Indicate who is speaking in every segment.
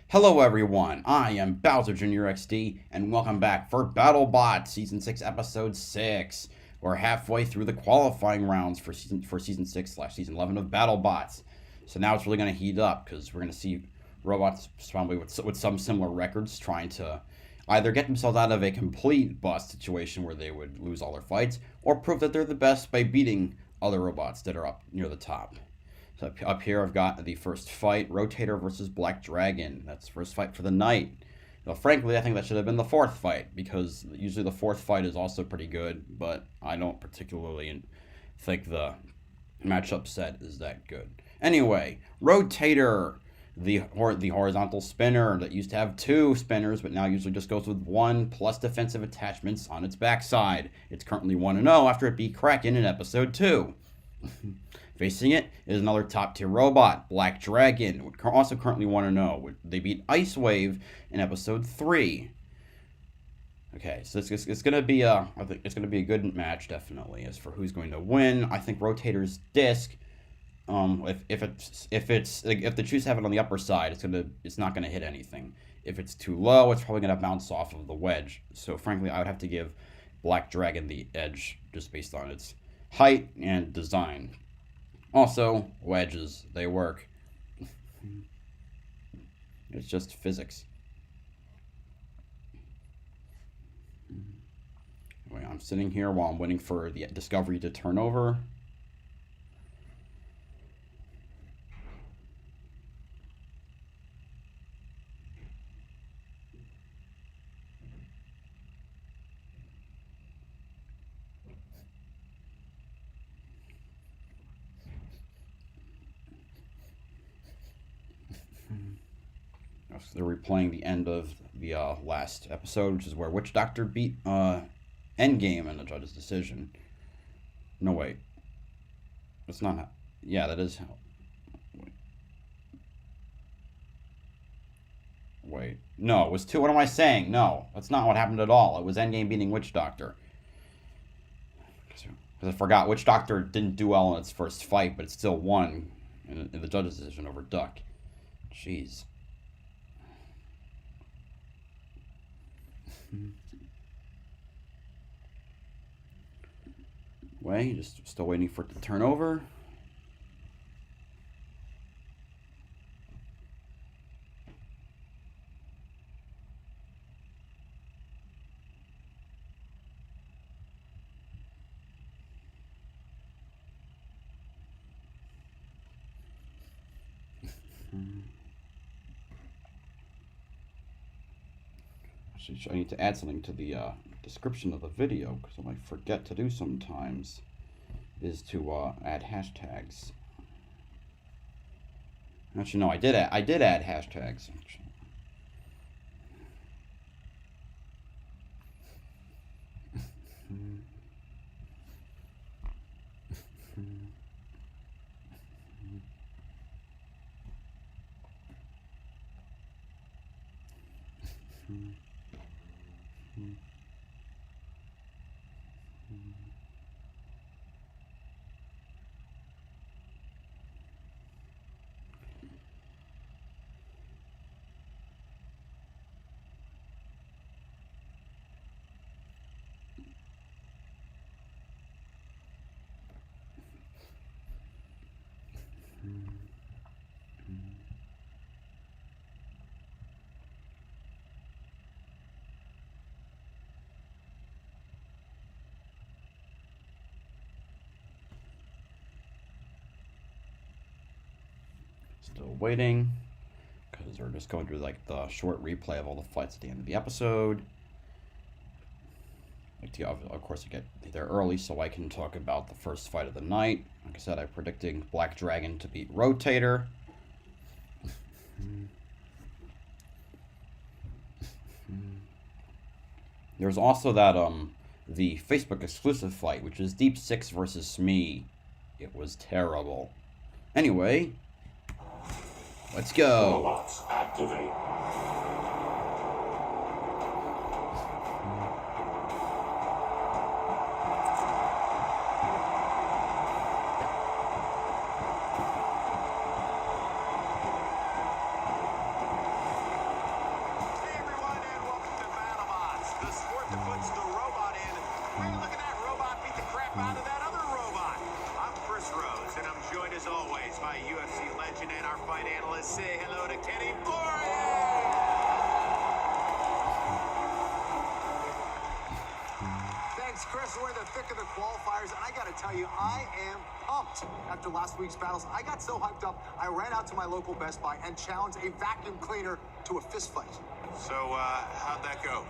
Speaker 1: Hello everyone, I am BowserJrXD, and welcome back for Battlebots Season 6, Episode 6. We're halfway through the qualifying rounds for Season 6 / Season 11 of Battlebots. So now it's really going to heat up, because we're going to see robots probably with some similar records trying to either get themselves out of a complete bust situation where they would lose all their fights, or prove that they're the best by beating other robots that are up near the top. So up here I've got the first fight, Rotator versus Black Dragon. That's the first fight for the night. Now, frankly, I think that should have been the fourth fight, because usually the fourth fight is also pretty good, but I don't particularly think the matchup set is that good. Anyway, Rotator, the horizontal spinner that used to have 2 spinners, but now usually just goes with 1 plus defensive attachments on its backside. It's currently 1-0 after it beat Kraken in Episode 2. Facing it is another top-tier robot, Black Dragon, also currently 1-0. They beat Ice Wave in Episode 3. Okay, so it's gonna be I think it's gonna be a good match, definitely. As for who's going to win, I think Rotator's disc. If the Chews have it on the upper side, it's not gonna hit anything. If it's too low, it's probably gonna bounce off of the wedge. So frankly, I would have to give Black Dragon the edge just based on its height and design. Also, wedges, they work. It's just physics. Anyway, I'm sitting here while I'm waiting for the discovery to turn over. They're replaying the end of the last episode, which is where Witch Doctor beat Endgame in the judge's decision. No, wait. It's not. Yeah, that is. Wait. No, it was 2. What am I saying? No, that's not what happened at all. It was Endgame beating Witch Doctor. Because I forgot Witch Doctor didn't do well in its first fight, but it still won in the judge's decision over Duck. Jeez. Just still waiting for it to turn over. I need to add something to the description of the video, because I might forget to do sometimes, is to add hashtags. Actually, no, I did add hashtags. Still waiting, because we're just going through like the short replay of all the fights at the end of the episode. Of course, I get there early so I can talk about the first fight of the night. Like I said, I'm predicting Black Dragon to beat Rotator. There's also that the Facebook exclusive fight, which is Deep 6 versus Smee. It was terrible. Anyway, let's go.
Speaker 2: Robots activate.
Speaker 3: Hey everyone, and welcome to Battlebots, the sport that puts the robot in. Why are you looking at that robot beat the crap out of that other robot? I'm Chris Rose, and I'm joined as always by UFC legend and our fight analyst. Say hello to Kenny Boring. Thanks, Chris. We're in the thick of the qualifiers, and I got to tell you, I am pumped. After last week's battles, I got so hyped up, I ran out to my local Best Buy and challenged a vacuum cleaner to a fist fight. So, how'd that go?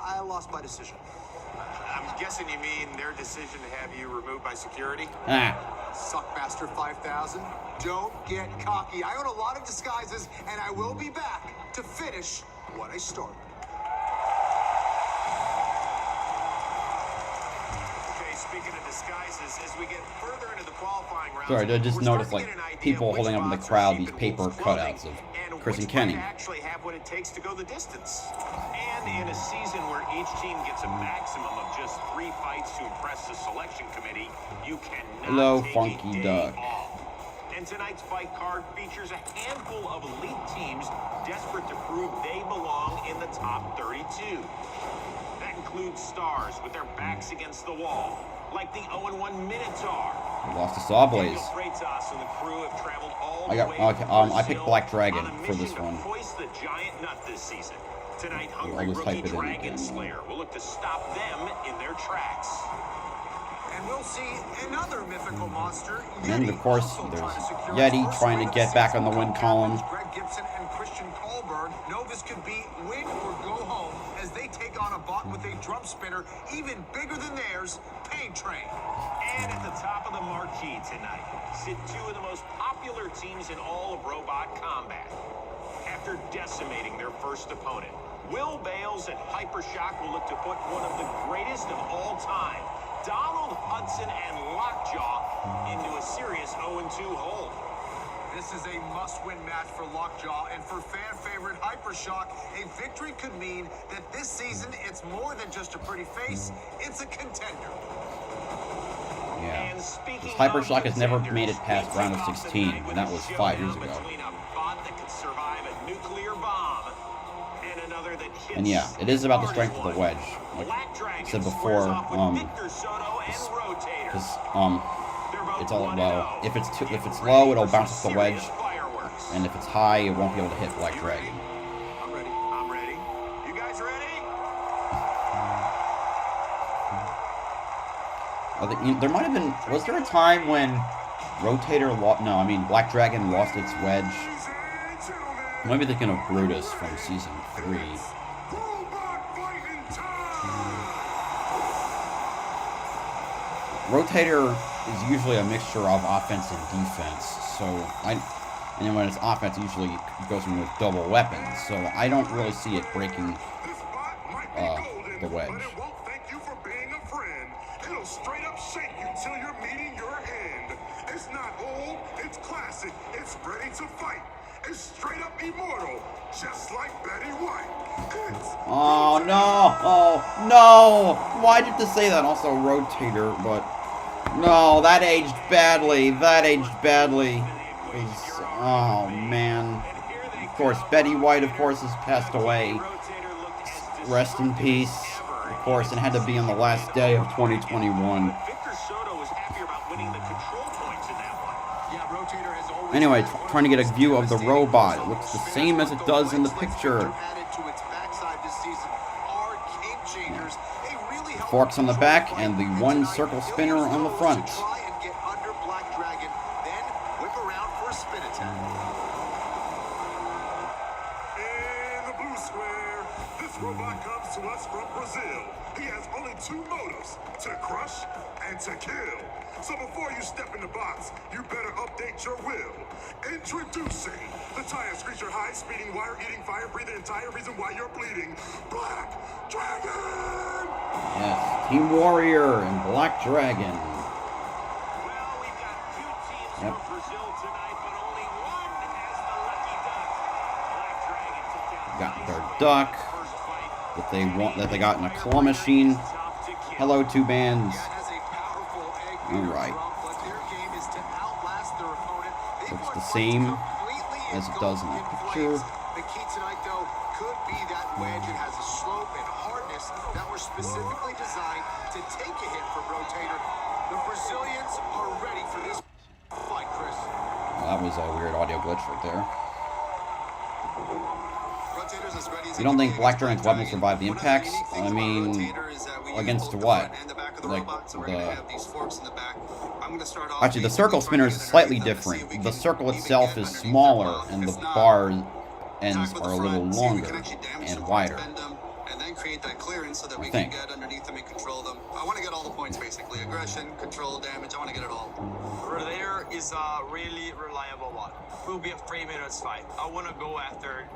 Speaker 3: I lost by decision. I'm guessing you mean their decision to have you removed by security? Suckmaster 5000, don't get cocky. I own a lot of disguises, and I will be back to finish what I started. Okay, speaking of disguises, as we get further into the qualifying rounds,
Speaker 1: Sorry, I just
Speaker 3: we're
Speaker 1: noticed
Speaker 3: starting
Speaker 1: like
Speaker 3: to get an idea
Speaker 1: people
Speaker 3: which
Speaker 1: holding up in the
Speaker 3: spots are
Speaker 1: crowd
Speaker 3: sheep
Speaker 1: these
Speaker 3: and
Speaker 1: paper
Speaker 3: wolves clothing,
Speaker 1: cutouts of
Speaker 3: and
Speaker 1: Chris
Speaker 3: which
Speaker 1: and Kenny.
Speaker 3: might actually have what it takes to go the distance. And in a season where each team gets a maximum of just 3 fights to impress the selection committee, you cannot
Speaker 1: Hello,
Speaker 3: take
Speaker 1: Funky
Speaker 3: a day
Speaker 1: Duck.
Speaker 3: off. And tonight's fight card features a handful of elite teams desperate to prove they belong in the top 32. That includes stars with their backs against the wall, like the 0-1 Minotaur.
Speaker 1: Lost to Sawblaze.
Speaker 3: Freitas and the crew have traveled all
Speaker 1: I
Speaker 3: the
Speaker 1: got
Speaker 3: way
Speaker 1: okay.
Speaker 3: from
Speaker 1: I picked
Speaker 3: Brazil
Speaker 1: Black Dragon
Speaker 3: on a
Speaker 1: for this
Speaker 3: mission to
Speaker 1: one.
Speaker 3: hoist the giant nut this season. Tonight,
Speaker 1: I'll
Speaker 3: hungry
Speaker 1: just
Speaker 3: rookie
Speaker 1: type it in
Speaker 3: Dragon
Speaker 1: again.
Speaker 3: Slayer will look to stop them in their tracks. And we'll see another mythical monster.
Speaker 1: And then, of course, there's Yeti trying to get back on the win column.
Speaker 3: Greg Gibson and Christian Colburn know this could be win or go home as they take on a bot with a drum spinner even bigger than theirs, Pain Train. And at the top of the marquee tonight sit 2 of the most popular teams in all of robot combat. After decimating their first opponent, Will Bales and Hypershock will look to put one of the greatest of all time, Donald Hudson and Lockjaw, into a serious 0-2 hole. This is a must-win match for Lockjaw, and for fan favorite Hypershock, a victory could mean that this season it's more than just a pretty face, it's a contender.
Speaker 1: Yeah.
Speaker 3: And speaking
Speaker 1: Hypershock
Speaker 3: of
Speaker 1: has never
Speaker 3: contenders,
Speaker 1: made it past
Speaker 3: we
Speaker 1: round
Speaker 3: kick
Speaker 1: of
Speaker 3: off the
Speaker 1: 16,
Speaker 3: night with
Speaker 1: and that
Speaker 3: a
Speaker 1: was 5 years
Speaker 3: showdown
Speaker 1: ago.
Speaker 3: between a bot that can survive a nuclear bomb and another that hits
Speaker 1: And yeah, it is about the strength of the
Speaker 3: one.
Speaker 1: wedge. Like
Speaker 3: Black Dragon
Speaker 1: I said before,
Speaker 3: squares off with Victor Soto and Rotator.
Speaker 1: because
Speaker 3: They're both
Speaker 1: it's all
Speaker 3: 1-0.
Speaker 1: well. If it's
Speaker 3: Get
Speaker 1: low,
Speaker 3: ready
Speaker 1: it'll
Speaker 3: for
Speaker 1: bounce
Speaker 3: some
Speaker 1: off the wedge,
Speaker 3: serious fireworks.
Speaker 1: and if it's high, it won't be able to hit Black
Speaker 3: You
Speaker 1: Dragon.
Speaker 3: ready? I'm ready. I'm ready. You guys ready?
Speaker 1: There might have been. Was there a time when Rotator Black Dragon lost its wedge? I might be thinking of Brutus from season 3. Rotator is usually a mixture of offense and defense, and then when it's offense, it usually goes in with double weapons. So I don't really see it breaking the wedge.
Speaker 2: But it won't thank you for being a friend. It'll straight up shake you till you're meeting your end. It's not old, it's classic, it's ready to fight. It's straight up immortal, just like Betty White.
Speaker 1: Oh no! Oh no! Why did you say that? Also Rotator, but no, that aged badly. That aged badly. Oh man. Of course, Betty White, of course, has passed away. Rest in peace. Of course, it had to be on the last day of 2021.
Speaker 3: Victor Soto was happier about winning the control points in that one. Yeah, Rotator has always
Speaker 1: Anyway, trying to get a view of the robot. It looks the same as it does in the picture. Forks on the back and the one circle spinner on the front.
Speaker 2: In the blue square, this robot comes to us from Brazil. He has only 2 motives, to crush and to kill. So before you step in the box, you better update your will. Introducing the tire screecher, high-speeding, wire-eating, fire-breathing, entire reason why you're bleeding, Black Dragon!
Speaker 1: Yes, Team Warrior and Black Dragon.
Speaker 3: Well,
Speaker 1: got their duck that they got in a claw machine. Hello, two bands. All right. Looks the same as it does in the picture.
Speaker 3: The key tonight, though, could be that wedge. It has a slope and hardness that were specifically designed to take a hit from Rotator. The Brazilians are ready for this fight, Chris.
Speaker 1: Well, that was a weird audio glitch right there.
Speaker 3: Rotator's as ready as
Speaker 1: You don't think Black Dragon's weapon will survive the impacts? I mean, against what? Like actually, the circle spinner is slightly different. The circle itself is smaller, and the bar ends are a little longer and wider.
Speaker 3: And then create that clearance so that we can get underneath them and control them. I want to get all the points, basically. Aggression, control, damage. I want to get it all.
Speaker 4: Rotator is a really reliable one. It will be a 3 minutes fight. I want to go after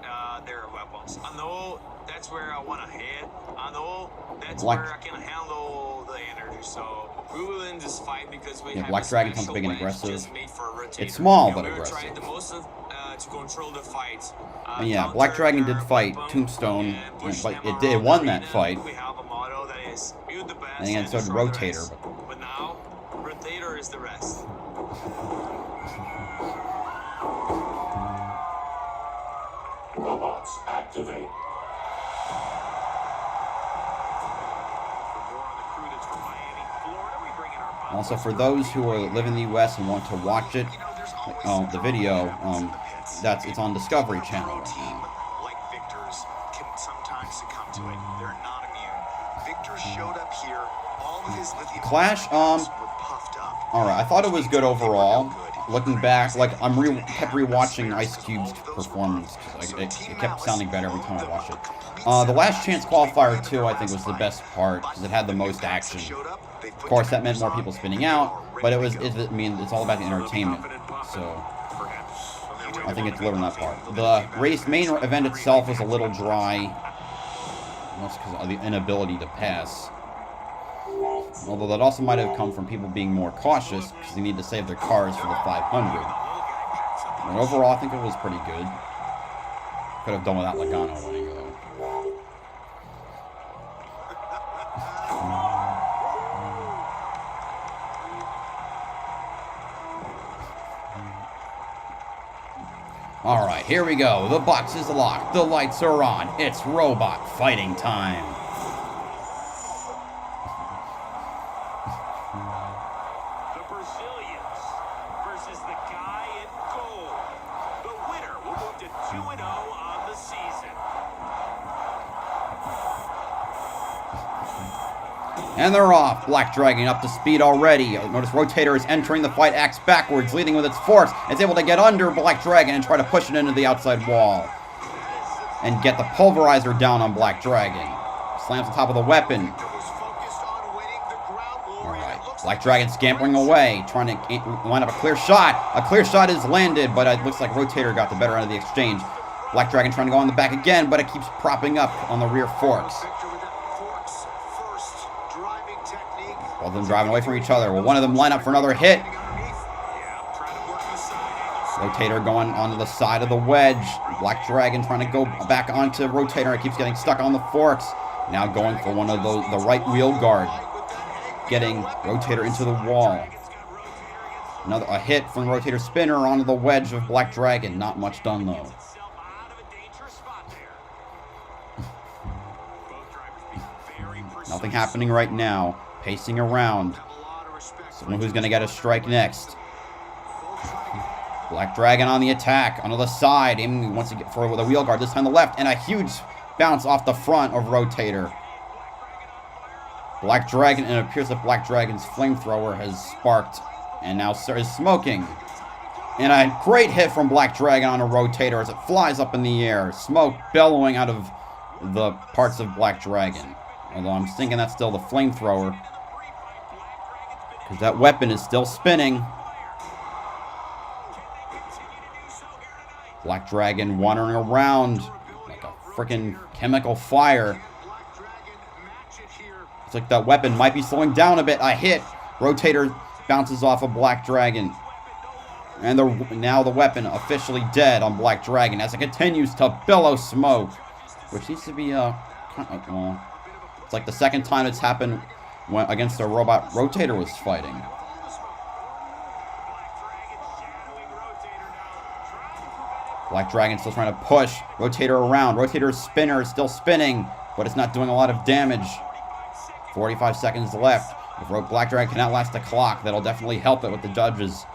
Speaker 4: their weapons. I know that's where I want to hit. I know that's where I can handle the energy. So we will win this fight because we have
Speaker 1: Black Dragon comes big and aggressive.
Speaker 4: just made for Rotator.
Speaker 1: It's small but
Speaker 4: we
Speaker 1: aggressive.
Speaker 4: tried the most to control the fight.
Speaker 1: And yeah, Black Dragon did fight Tombstone, but it won that fight.
Speaker 4: We have a motto that is build the best
Speaker 1: And again, so did Rotator.
Speaker 4: But now, Rotator is the rest.
Speaker 2: Robots activate.
Speaker 1: Also, for those who live in the U.S. and want to watch it, the video, it's on Discovery Channel.
Speaker 3: Like Victor's can sometimes succumb to it. They're not immune. Victor showed up here. All of his lithium
Speaker 1: Clash,
Speaker 3: were puffed up.
Speaker 1: all right, I thought it was good overall. Looking back, like kept rewatching Ice Cube's performance. It kept sounding better every time I watched it. The Last Chance Qualifier 2, I think, was the best part because it had the most action. Of course, that meant more people spinning out, but it's all about the entertainment. So I think it delivered on that part. The main event itself was a little dry, mostly because of the inability to pass. Although that also might have come from people being more cautious because they need to save their cars for the 500. But overall, I think it was pretty good. Could have done without Logano winning, though. Alright, here we go. The box is locked. The lights are on. It's robot fighting time.
Speaker 4: The Brazilians versus the guy in gold. The winner will move to 2-0 on the season.
Speaker 1: And they're off. Black Dragon up to speed already. Notice Rotator is entering the fight, axe backwards, leading with its force. It's able to get under Black Dragon and try to push it into the outside wall. And get the pulverizer down on Black Dragon. Slams on top of the weapon. Alright, Black Dragon scampering away, trying to line up a clear shot. A clear shot is landed, but it looks like Rotator got the better end of the exchange. Black Dragon trying to go on the back again, but it keeps propping up on the rear forks. Both of them driving away from each other. Will one of them line up for another hit? Rotator going onto the side of the wedge. Black Dragon trying to go back onto Rotator. It keeps getting stuck on the forks. Now going for one of the right wheel guard. Getting Rotator into the wall. A hit from Rotator spinner onto the wedge of Black Dragon. Not much done though. Nothing happening right now. Pacing around. Someone who's going to get a strike next. Black Dragon on the attack. On the side. Aiming once again for the wheel guard. This time the left. And a huge bounce off the front of Rotator. Black Dragon. And it appears that Black Dragon's flamethrower has sparked. And now is smoking. And a great hit from Black Dragon on a Rotator as it flies up in the air. Smoke bellowing out of the parts of Black Dragon. Although I'm thinking that's still the flamethrower. Because that weapon is still spinning. Black Dragon wandering around like a freaking chemical fire. It's like that weapon might be slowing down a bit. A hit. Rotator bounces off of Black Dragon. And now the weapon officially dead on Black Dragon as it continues to bellow smoke. which needs to be well, it's like the second time it's happened when against a robot Rotator was fighting. Black Dragon still trying to push Rotator around. Rotator's spinner is still spinning, but it's not doing a lot of damage. 45 seconds left. If Black Dragon can outlast the clock, that'll definitely help it with the judges.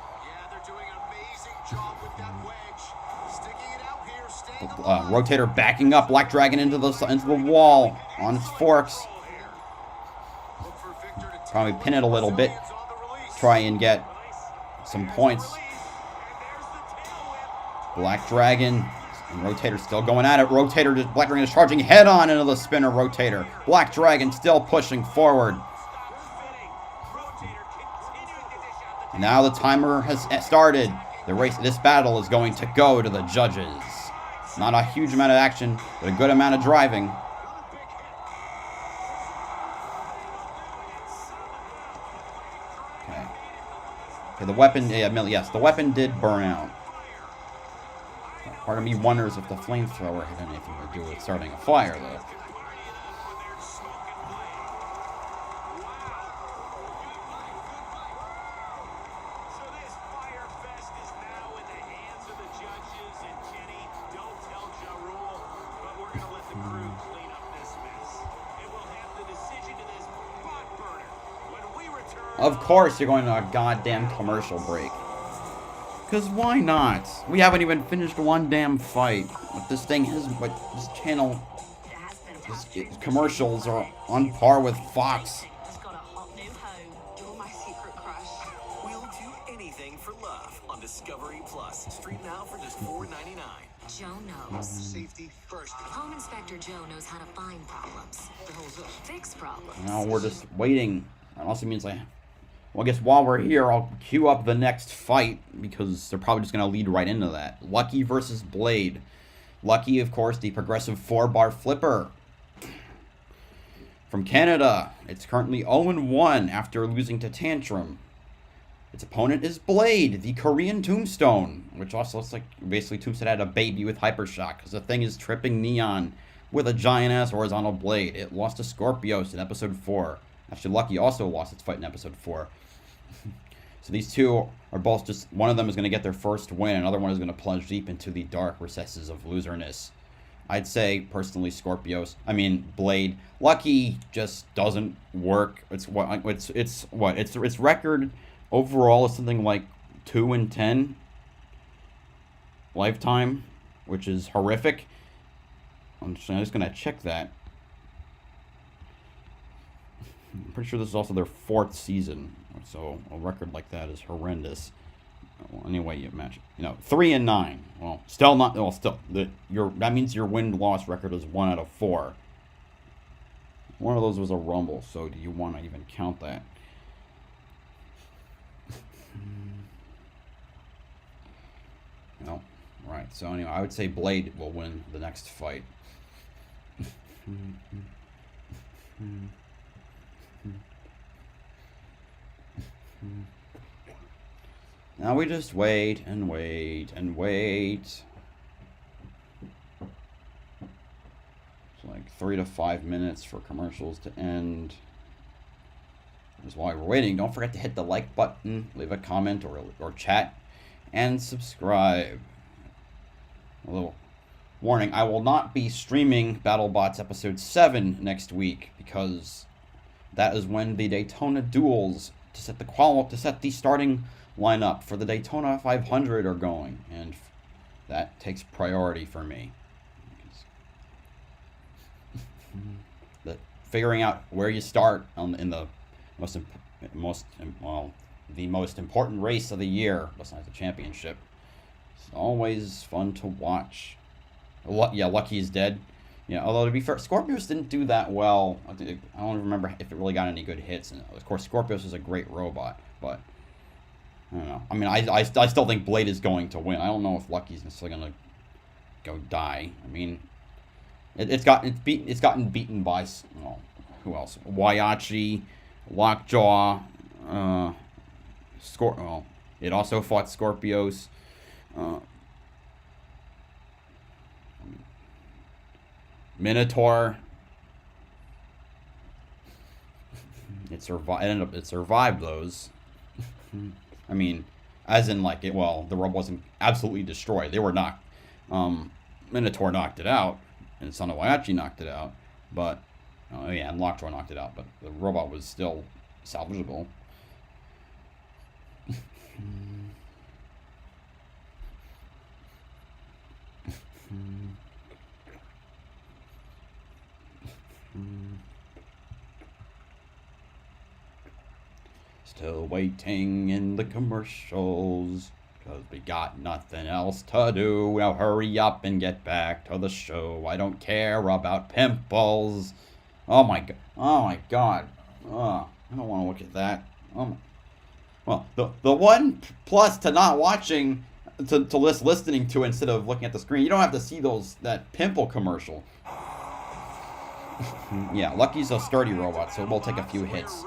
Speaker 1: Rotator backing up Black Dragon into the wall on its forks. Probably pin it a little bit. Try and get some points. Black Dragon and Rotator still going at it. Black Dragon is charging head on into the spinner Rotator. Black Dragon still pushing forward. Now the timer has started. This battle is going to go to the judges. Not a huge amount of action, but a good amount of driving. Okay, the weapon, yes, the weapon did burn out. Part of me wonders if the flamethrower had anything to do with starting a fire, though. Of course you're going to a goddamn commercial break. Because why not? We haven't even finished one damn fight. What this thing is, what this channel, commercials are on par with Fox.
Speaker 5: We'll do anything for love on Discovery Plus. Stream now for just $4.99.
Speaker 6: Joe knows. Safety first. Home Inspector Joe knows how to find problems. Fix problems.
Speaker 1: Now we're just waiting. That also means well, I guess while we're here, I'll queue up the next fight, because they're probably just going to lead right into that. Lucky versus Blade. Lucky, of course, the progressive 4-bar flipper. From Canada, it's currently 0-1 after losing to Tantrum. Its opponent is Blade, the Korean Tombstone, which also looks like basically Tombstone had a baby with Hypershock, because the thing is tripping Neon with a giant-ass horizontal blade. It lost to Scorpios in Episode 4. Actually, Lucky also lost its fight in Episode 4. So these two are both just... One of them is going to get their first win. Another one is going to plunge deep into the dark recesses of loserness. I'd say, personally, Blade. Lucky just doesn't work. Its record overall is something like 2-10 lifetime, which is horrific. I'm just going to check that. I'm pretty sure this is also their 4th season, so a record like that is horrendous. Well, anyway, you imagine, 3-9. Well, still not. Well, still, that means your win-loss record is 1 out of 4. One of those was a rumble, so do you want to even count that? No, right. So anyway, I would say Blade will win the next fight. Now we just wait and wait and wait. It's like 3 to 5 minutes for commercials to end. That's why we're waiting. Don't forget to hit the like button, leave a comment or chat, and subscribe. A little warning, I will not be streaming Battlebots Episode 7 next week, because that is when the Daytona duels to set the starting lineup for the Daytona 500 are going, and that takes priority for me. Figuring out where you start in the most important race of the year, besides the championship, it's always fun to watch. Yeah, Lucky is dead. Yeah, although to be fair, Scorpios didn't do that well. I don't remember if it really got any good hits. And of course, Scorpios is a great robot, but I don't know. I mean, I still think Blade is going to win. I don't know if Lucky's necessarily going to go die. I mean, it's gotten beaten by, well, who else? Waiachi, Lockjaw, it also fought Scorpios. Minotaur. It survived those. I mean, as in like the robot wasn't absolutely destroyed. They were knocked. Minotaur knocked it out, and Son of Waiachi knocked it out. But and Lockjaw knocked it out. But the robot was still salvageable. Still waiting in the commercials, 'cause we got nothing else to do. Now hurry up and get back to the show. I don't care about pimples. Oh my god. Oh my god. I don't want to look at that. Well, the one plus to not watching, to listening to instead of looking at the screen, you don't have to see that pimple commercial. Yeah, Lucky's a sturdy robot, so we'll take a few hits.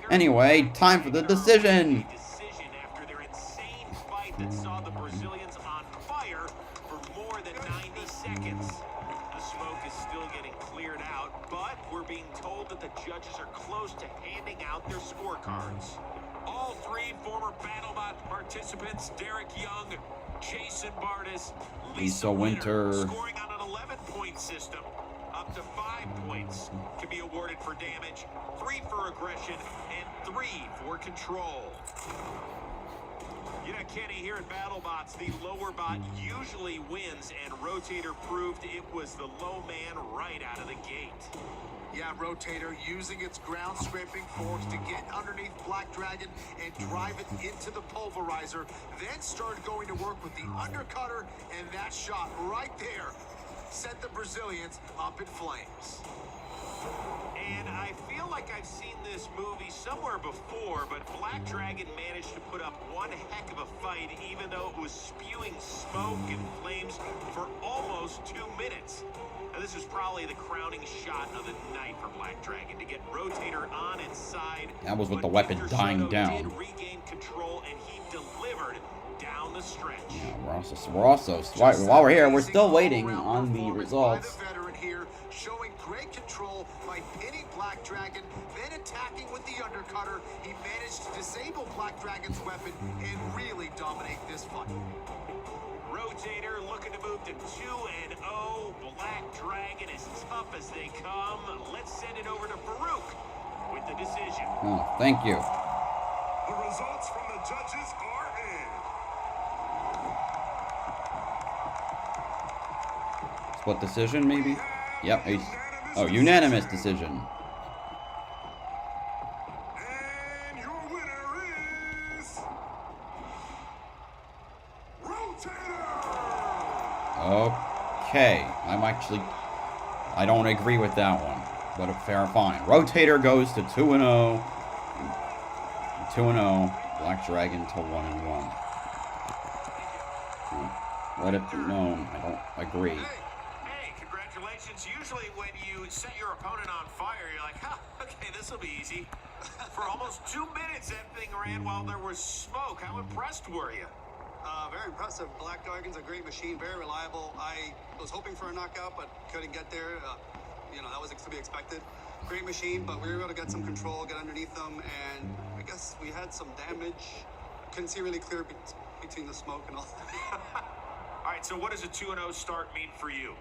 Speaker 1: Anyway, time for the decision.
Speaker 3: After their insane fight that saw the Brazilians on fire for more than 90 seconds. The smoke is still getting cleared out, but we're being told that the judges are close to handing out their scorecards. All three former BattleBot participants, Derek Young, Jason Bardis, Lisa Winter, scoring on an 11-point system. Up to 5 points can be awarded for damage, 3 for aggression, and 3 for control. Yeah, Kenny, here at BattleBots, the lower bot usually wins, and Rotator proved it was the low man right out of the gate.
Speaker 7: Yeah, Rotator using its ground scraping forks to get underneath Black Dragon and drive it into the pulverizer, then started going to work with the undercutter, and that shot right there set the Brazilians up in flames.
Speaker 3: And I feel like I've seen this movie somewhere before, but Black Dragon managed to put up one heck of a fight, even though it was spewing smoke and flames for almost 2 minutes. Now, this was probably the crowning shot of the night for Black Dragon, to get Rotator on its side.
Speaker 1: That was with the weapon dying down.
Speaker 3: Did regain control, and he delivered down the stretch.
Speaker 1: Yeah, we're also while we're here, we're still waiting on the results.
Speaker 7: The veteran here, showing great control by pinning Black Dragon, then attacking with the undercutter. He managed to disable Black Dragon's weapon and really dominate this fight.
Speaker 3: Rotator looking to move to 2-0. Black Dragon as tough as they come. Let's send it over to Farouk with the decision.
Speaker 1: Oh, thank you.
Speaker 2: The results from the judges are in.
Speaker 1: Split decision, maybe? Yep. Unanimous decision.
Speaker 2: And your winner is Rotator.
Speaker 1: Okay. I don't agree with that one, but fair fine. Rotator goes to 2-0. 2-0. Black Dragon to 1-1. Let it be known, I don't agree.
Speaker 3: Hey, congratulations. Usually when you set your opponent on fire, you're like, okay, this will be easy. For almost 2 minutes, that thing ran while there was smoke. How impressed were you?
Speaker 8: Very impressive. Black Dragon's a great machine, very reliable. I was hoping for a knockout, but couldn't get there. That was to be expected. Great machine, but we were able to get some control, get underneath them, and I guess we had some damage. Couldn't see really clear between the smoke and all that.
Speaker 3: All right, so what does a 2-0 start mean for you?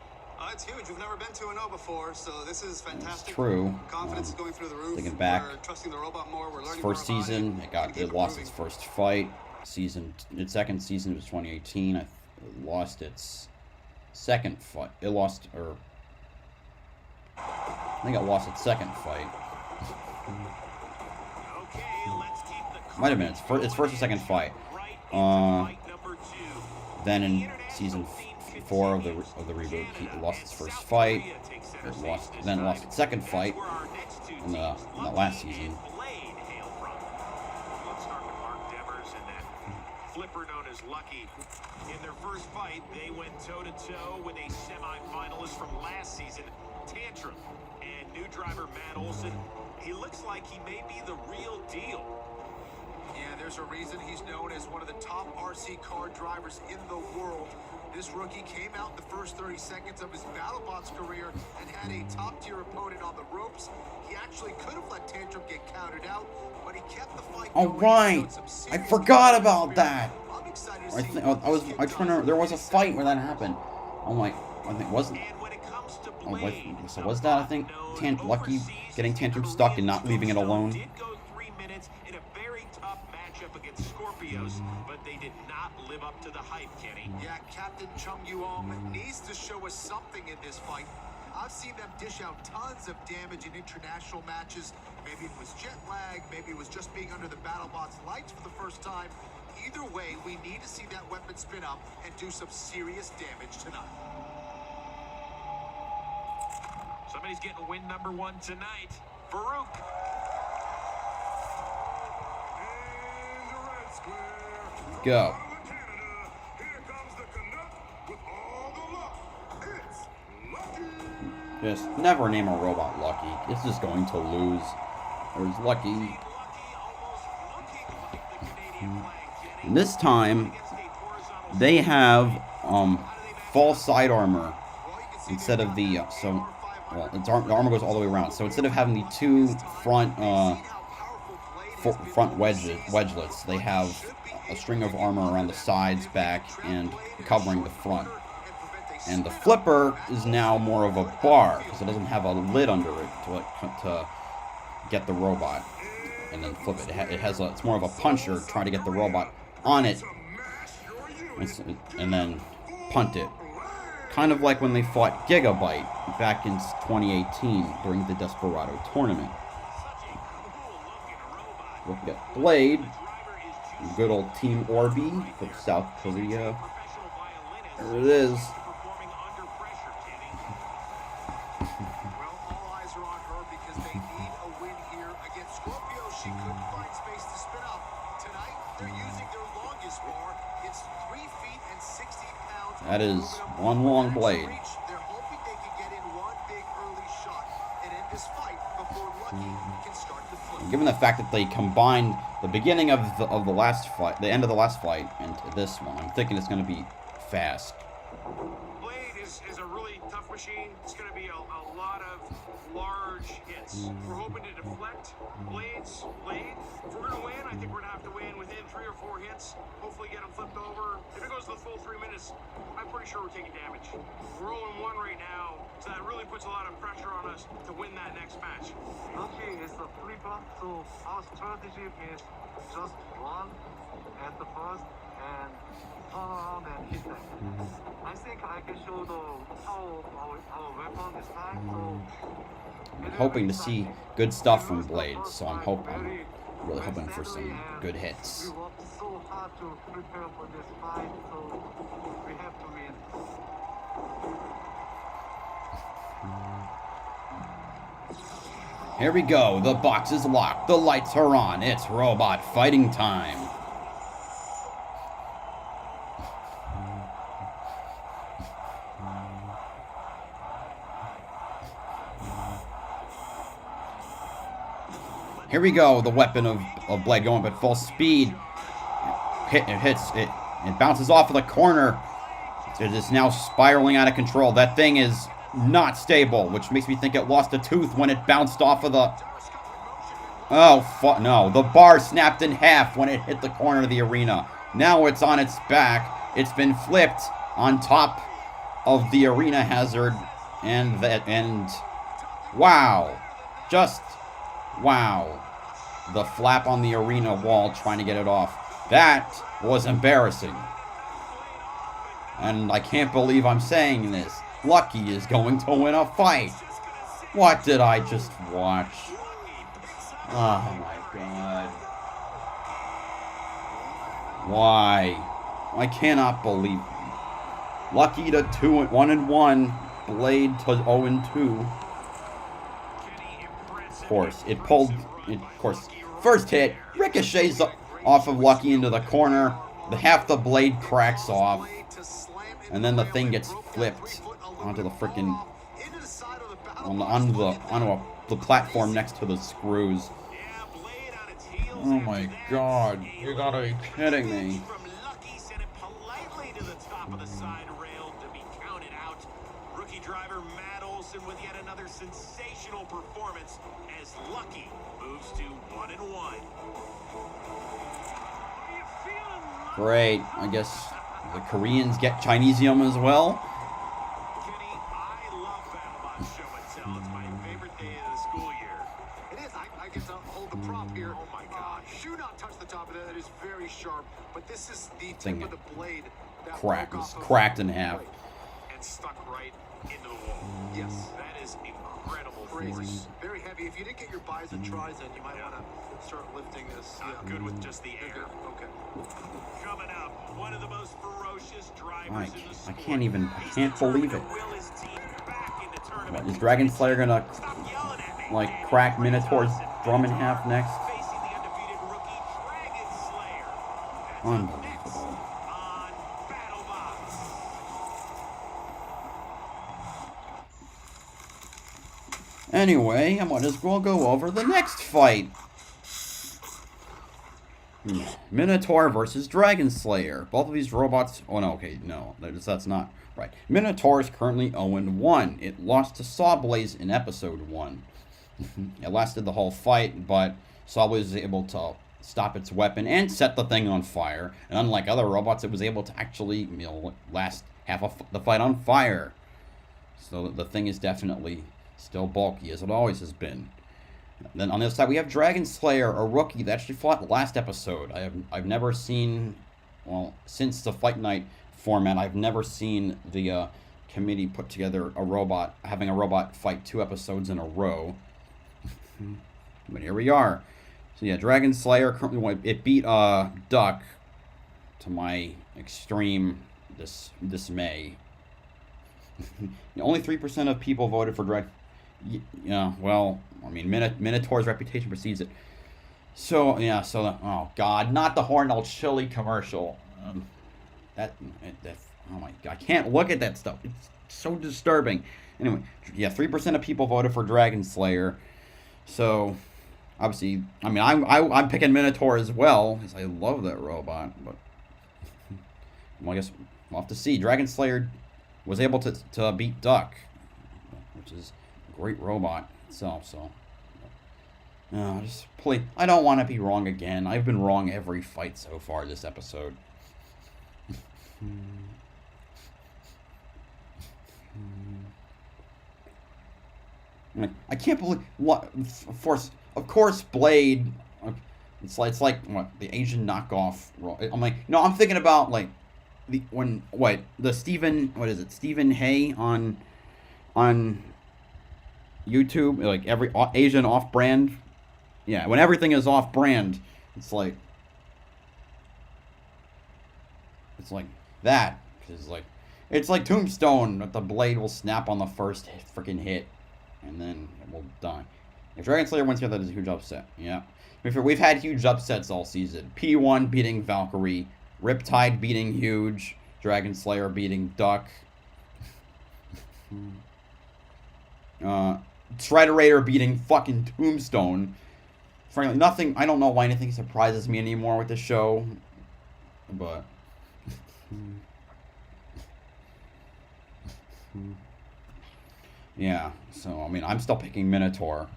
Speaker 8: It's huge. We've never been 2-0 before, so this is fantastic.
Speaker 1: It's true.
Speaker 8: Confidence is going through the roof.
Speaker 1: Thinking back,
Speaker 8: we're trusting the robot more. We're learning
Speaker 1: first
Speaker 8: more about
Speaker 1: season, it lost its first fight. Its second season was 2018. It lost its second fight. I think it lost its second fight.
Speaker 3: Okay, let's keep the
Speaker 1: Might have been its first or second fight. Then in season 4 of the reboot, it lost its first fight. Then lost its second fight in the last season.
Speaker 3: Flipper known as Lucky. In their first fight, they went toe-to-toe with a semi-finalist from last season, Tantrum. And new driver Matt Olson, he looks like he may be the real deal.
Speaker 7: Yeah, There's a reason he's known as one of the top RC car drivers in the world. This rookie came out in the first 30 seconds of his Battlebots career and had a top-tier opponent on the ropes. He actually could have let Tantrum get counted out, but he kept the fight going.
Speaker 1: All right, I forgot about that. I trying to. There was a fight where that happened. Oh my, I think wasn't. Oh, so was that? I think Lucky getting Tantrum stuck and not leaving it alone.
Speaker 3: But they did not live up to the hype, Kenny.
Speaker 7: Yeah, Captain Chung Yuong needs to show us something in this fight. I've seen them dish out tons of damage in international matches. Maybe it was jet lag, maybe it was just being under the Battlebots lights for the first time. Either way, we need to see that weapon spin up and do some serious damage tonight.
Speaker 3: Somebody's getting win number 1 tonight. Farouk.
Speaker 1: Go. Just never name a robot Lucky. It's just going to lose. There's Lucky. And this time, they have full side armor instead of the the armor goes all the way around. So instead of having the two front wedgelets, they have a string of armor around the sides, back, and covering the front. And the flipper is now more of a bar because it doesn't have a lid under it to get the robot and then flip it. It's more of a puncher trying to get the robot on it and then punt it. Kind of like when they fought Gigabyte back in 2018 during the Desperado tournament. Look at Blade. Good old Team Orbi from South Korea. There it is.
Speaker 7: Well, all eyes are on her because they need a win here against Scorpio. She couldn't find space to spin up. Tonight, they're using their longest bar. It's 3 feet and 60 pounds.
Speaker 1: That is one long blade.
Speaker 7: They're hoping they can get in one big early shot and end this fight before Lucky can start the flip.
Speaker 1: Given the fact that they combined the beginning of the last fight, the end of the last fight, into this one, I'm thinking it's going to be fast.
Speaker 3: Blade is a really tough machine. It's going to be a lot of large hits. We're hoping to deflect Blade's blade. If we're going to win, I think we're going to have to win within 3 or 4 hits. Hopefully get him flipped over. If it goes the full 3 minutes, I'm pretty sure we're taking damage. We're 0-1 right now, so that really puts a lot of pressure on us to win that next match.
Speaker 9: Lucky is a flipper, so our strategy is just run at the first and turn around and hit them. I think I can show the power of our weapon this time. So
Speaker 1: I'm hoping to see good stuff from Blade, so I'm really hoping for some good hits.
Speaker 9: We worked so hard to prepare for this fight, so we have to win.
Speaker 1: Here we go. The box is locked. The lights are on. It's robot fighting time. Here we go. The weapon of Blade going at full speed. It bounces off of the corner. It is now spiraling out of control. That thing is not stable, which makes me think it lost a tooth when it bounced off of the... Oh, fuck, no. The bar snapped in half when it hit the corner of the arena. Now it's on its back. It's been flipped on top of the arena hazard. And wow. Just, wow. The flap on the arena wall trying to get it off. That was embarrassing. And I can't believe I'm saying this. Lucky is going to win a fight. What did I just watch? Oh my god. Why? I cannot believe it. Lucky to 1-1. Blade to 0-2. Of course, it pulled. Of course, first hit ricochets off of Lucky into the corner. Half the blade cracks off, and then the thing gets flipped onto the freaking onto the platform next to the screws. Oh my god, you gotta be kidding me.
Speaker 3: From Lucky sent it politely to the top of the side rail to be counted out. Rookie driver Matt Olson with yet another sensational performance as Lucky moves to 1-1.
Speaker 1: Great. I guess the Koreans get Chinesium as well.
Speaker 3: Kenny, I love Battlebots show and tell. It's my favorite day of the school year.
Speaker 7: It is. I get to hold the prop here.
Speaker 3: Oh my gosh.
Speaker 7: Do not touch the top of that. It is very sharp. But this is the
Speaker 1: Thing
Speaker 7: tip of the blade. That
Speaker 1: cracked.
Speaker 7: broke
Speaker 1: It's
Speaker 7: off of
Speaker 1: cracked in
Speaker 7: the
Speaker 1: half.
Speaker 7: blade.
Speaker 3: And stuck right into the wall.
Speaker 7: Yes.
Speaker 3: That is incredible
Speaker 7: Crazy.
Speaker 3: force.
Speaker 7: Very heavy. If you didn't get your buys and tries in, you might want to start lifting this.
Speaker 3: Not good with just the
Speaker 7: You're
Speaker 3: air.
Speaker 7: good. Okay.
Speaker 3: Coming up, one of the most ferocious drivers
Speaker 1: Mike,
Speaker 3: in the
Speaker 1: I
Speaker 3: sport.
Speaker 1: I can't believe it.
Speaker 3: Will his team back into tournament.
Speaker 1: Is Dragon Slayer gonna,
Speaker 3: Stop yelling at me.
Speaker 1: like, crack Minotaur's drum in half next?
Speaker 3: Facing the undefeated rookie Dragon Slayer. That's up
Speaker 1: Unbelievable.
Speaker 3: next on BattleBots.
Speaker 1: Anyway, I might as well go over the next fight. Minotaur versus Dragon Slayer. Both of these robots... Oh, no, okay, no. That's not right. Minotaur is currently 0-1. It lost to Sawblaze in Episode 1. It lasted the whole fight, but Sawblaze was able to stop its weapon and set the thing on fire. And unlike other robots, it was able to actually, last half of the fight on fire. So the thing is definitely still bulky, as it always has been. Then on the other side, we have Dragon Slayer, a rookie that actually fought last episode. I've never seen, well, since the Fight Night format, I've never seen the committee put together having a robot fight 2 episodes in a row. But here we are. So yeah, Dragon Slayer currently it beat Duck, to my extreme dismay. Only 3% of people voted for Dragon. Yeah, well, I mean, Minotaur's reputation precedes it. So, yeah, oh, God, not the Hornell chili commercial. Oh, my God, I can't look at that stuff. It's so disturbing. Anyway, yeah, 3% of people voted for Dragon Slayer. So, obviously, I mean, I'm picking Minotaur as well, because I love that robot, but, well, I guess we'll have to see. Dragon Slayer was able to beat Duck, which is a great robot itself, so... I don't want to be wrong again. I've been wrong every fight so far this episode. I can't believe what. Of course, Blade. It's like what, the Asian knockoff. I'm like, no, I'm thinking about like the Stephen Hay on YouTube, like every Asian off-brand. Yeah, when everything is off-brand, it's like that. It's like Tombstone, but the blade will snap on the first freaking hit, and then it will die. If Dragon Slayer wins here, that is a huge upset. Yeah, we've had huge upsets all season. P1 beating Valkyrie, Riptide beating Huge, Dragon Slayer beating Duck. Shredder beating fucking Tombstone. Frankly, nothing. I don't know why anything surprises me anymore with the show, but yeah. So I mean, I'm still picking Minotaur.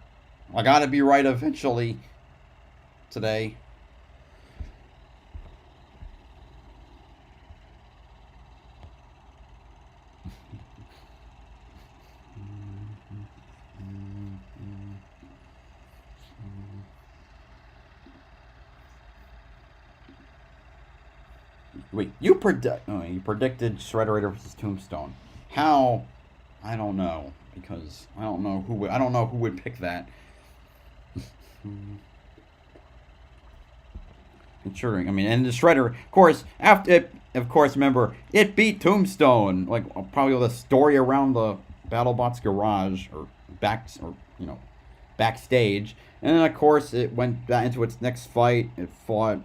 Speaker 1: I gotta be right eventually. Today. Wait, you predicted Shredder versus Tombstone. How? I don't know, because I don't know who would pick that. Sure, I mean, and the Shredder, of course, remember, it beat Tombstone. Like, probably the story around the BattleBots garage or backstage, and then of course it went back into its next fight. It fought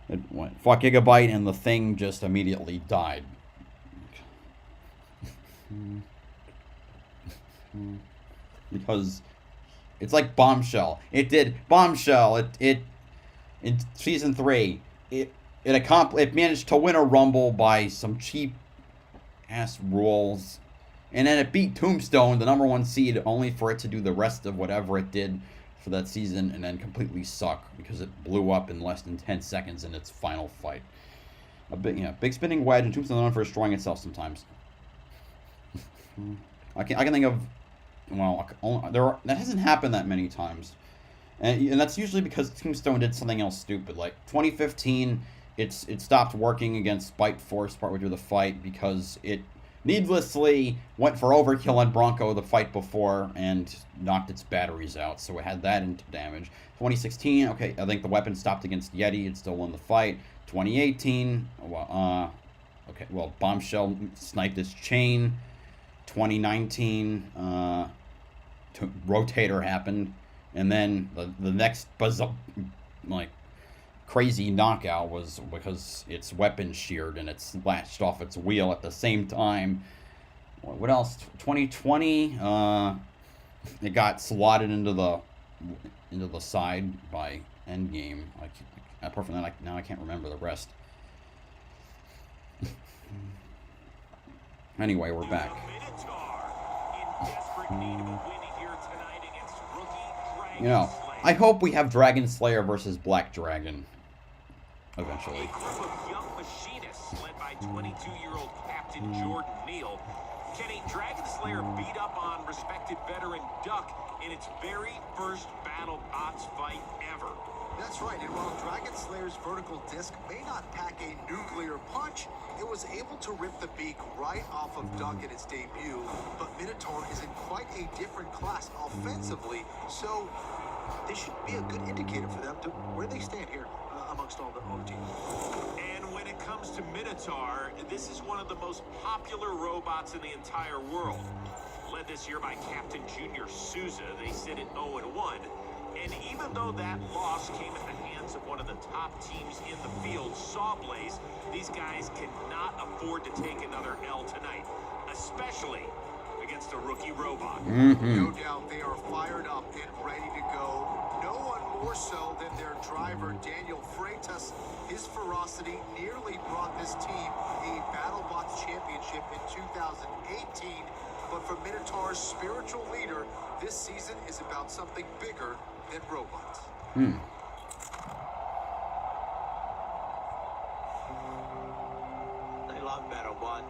Speaker 1: Gigabyte, and the thing just immediately died. Because It's like Bombshell. It did Bombshell. It in season 3. It managed to win a Rumble by some cheap ass rules, and then it beat Tombstone, the #1 seed, only for it to do the rest of whatever it did for that season and then completely suck because it blew up in less than 10 seconds in its final fight. A big spinning wedge, and Tombstone known for destroying itself sometimes. I can think of, well, that hasn't happened that many times, and that's usually because Tombstone did something else stupid. Like 2015, it stopped working against Spite Force partway through the fight because it needlessly went for overkill on Bronco the fight before and knocked its batteries out, so it had that into damage. 2016, okay, I think the weapon stopped against Yeti. It still won the fight. 2018, well, Bombshell sniped its chain. 2019, Rotator happened, and then the next crazy knockout was because its weapon sheared and it latched off its wheel at the same time. What else? 2020, it got slotted into the side by Endgame. Apart from that, now I can't remember the rest. Anyway, we're back. You know, I hope we have Dragon Slayer versus Black Dragon eventually.
Speaker 10: A group of young machinists led by 22-year-old Captain Jordan Neal. Kenny, Dragon Slayer beat up on respected veteran Duck in its very first Battlebots fight ever.
Speaker 7: That's right, and while Dragon Slayer's vertical disc may not pack a nuclear punch, it was able to rip the beak right off of Duck in its debut, but Minotaur is in quite a different class offensively, so this should be a good indicator for them to where they stand here amongst all the teams.
Speaker 10: And when it comes to Minotaur, this is one of the most popular robots in the entire world. Led this year by Captain Junior Souza, they sit at 0-1. And even though that loss came at the hands of one of the top teams in the field, Sawblaze, these guys cannot afford to take another L tonight, especially against a rookie robot.
Speaker 7: No doubt they are fired up and ready to go. No one more so than their driver, Daniel Freitas. His ferocity nearly brought this team a Battlebots championship in 2018. But for Minotaur's spiritual leader, this season is about something bigger than robots.
Speaker 11: I love Battlebot.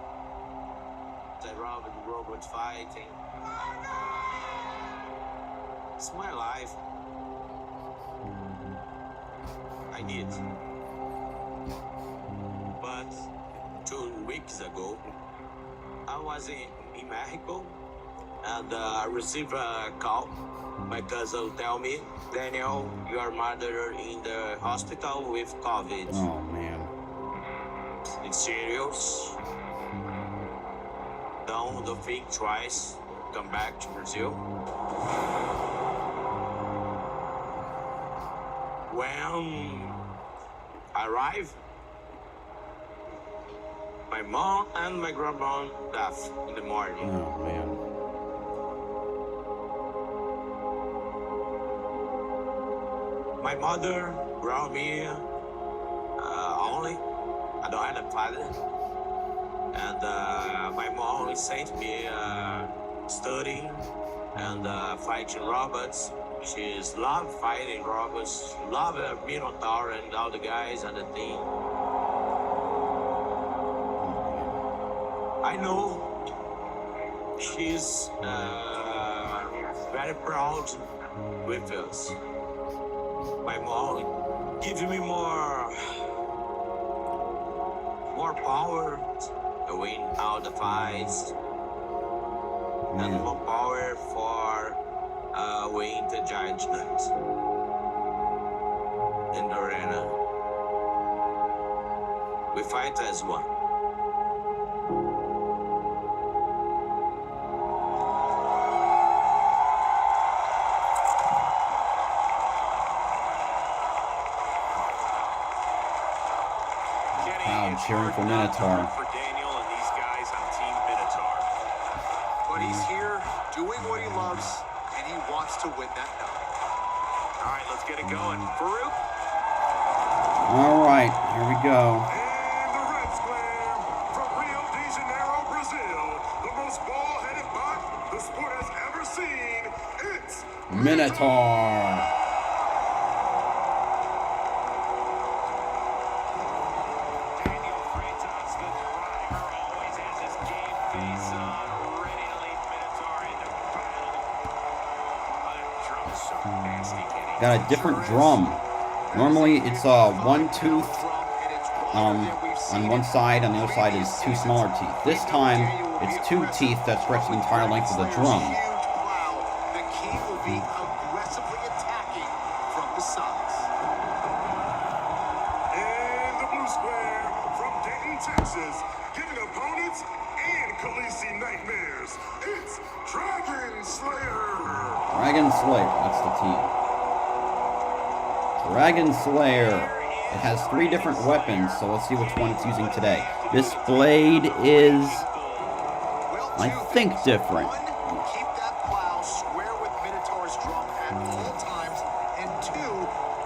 Speaker 11: I love robots fighting. It's my life. I did. But 2 weeks ago, I was in Mexico and I received a call. My cousin tell me, Daniel, your mother in the hospital with COVID.
Speaker 1: Oh man.
Speaker 11: It's serious. Don't think twice. Come back to Brazil. When I arrived, my mom and my grandma left in the morning.
Speaker 1: Oh man.
Speaker 11: My mother brought me only. I don't have a father. And my mom sent me studying and fighting robots. She's love fighting robots, love Minotaur and all the guys and the team. I know she's very proud with us. My mom gives me more power to win all the fights, and more power for win the judgment in the arena. We fight as one.
Speaker 1: Cheering for Minotaur.
Speaker 10: For Daniel and these guys on Team Minotaur.
Speaker 7: But he's here doing what he loves, and he wants chance to win that night.
Speaker 10: All right, let's get it going. Farouk?
Speaker 1: All right, here we go.
Speaker 2: And the red square from Rio de Janeiro, Brazil, the most ball-headed bot the sport has ever seen. It's
Speaker 1: Minotaur.
Speaker 10: Daniel Freitas, the driver, always has his game face on, ready to lead Minotaur into battle. That drum is so nasty, Kenny.
Speaker 1: Got a different drum. Normally it's one tooth on one side, on the other side is two smaller teeth. This time it's two teeth that stretch the entire length of the drum.
Speaker 7: The key will be aggressively attacking from the sides.
Speaker 2: And the blue square from Dayton, Texas, giving opponents and Khaleesi nightmares. It's Dragon Slayer.
Speaker 1: Dragon Slayer, that's the team. Dragon Slayer. It has 3 different weapons, so let's see which one it's using today. This blade is, I think, different.
Speaker 7: Keep that plow square with Minotaur's drum at all times, and 2,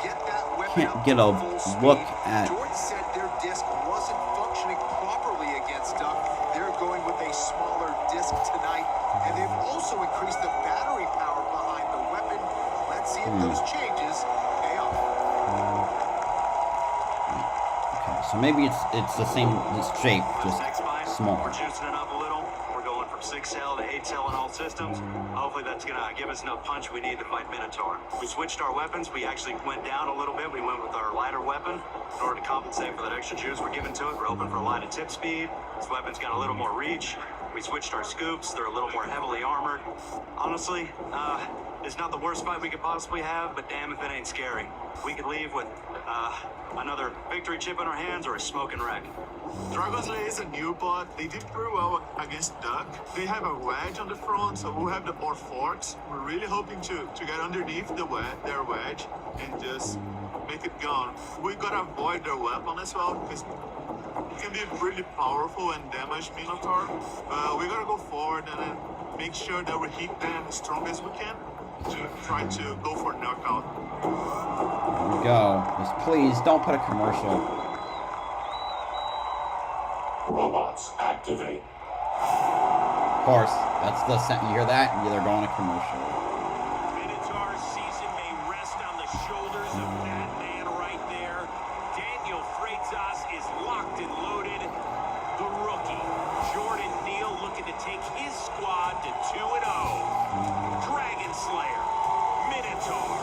Speaker 7: get that weapon
Speaker 1: Can't
Speaker 7: up
Speaker 1: get
Speaker 7: to
Speaker 1: a
Speaker 7: full
Speaker 1: look
Speaker 7: speed.
Speaker 1: at.
Speaker 7: George said their disc wasn't functioning properly against Duck. They're going with a smaller disc tonight, and they've also increased the battery power behind the weapon. Let's see if those changes pay off.
Speaker 1: Okay, so maybe it's the same shape, just
Speaker 12: Next fight,
Speaker 1: smaller.
Speaker 12: we're juicing it up a little. We're going from 6-cell to 8-cell in all systems. Hopefully that's going to give us enough punch we need to fight Minotaur. We switched our weapons. We actually went down a little bit. We went with our lighter weapon in order to compensate for that extra juice we're giving to it. We're hoping for a lighter tip speed. This weapon's got a little more reach. We switched our scoops. They're a little more heavily armored. Honestly, it's not the worst fight we could possibly have, but damn if it ain't scary. We could leave with another victory chip in our hands or a smoking wreck.
Speaker 9: Dragon Slayer is a new bot. They did pretty well against Duck. They have a wedge on the front, so we'll have the more forks. We're really hoping to get underneath their wedge and just make it gone. We gotta avoid their weapon as well, because it can be really powerful and damage Minotaur. We gotta go forward and then make sure that we hit them as strong as we can to try to go for knockout.
Speaker 1: Here we go. Just please don't put a commercial.
Speaker 2: Robots activate.
Speaker 1: Of course, that's the set. You hear that? Yeah, they're going to commercial.
Speaker 10: Minotaur's season may rest on the shoulders of that man right there. Daniel Freitas is locked and loaded. The rookie, Jordan Neal, looking to take his squad to 2-0. Dragon Slayer, Minotaur,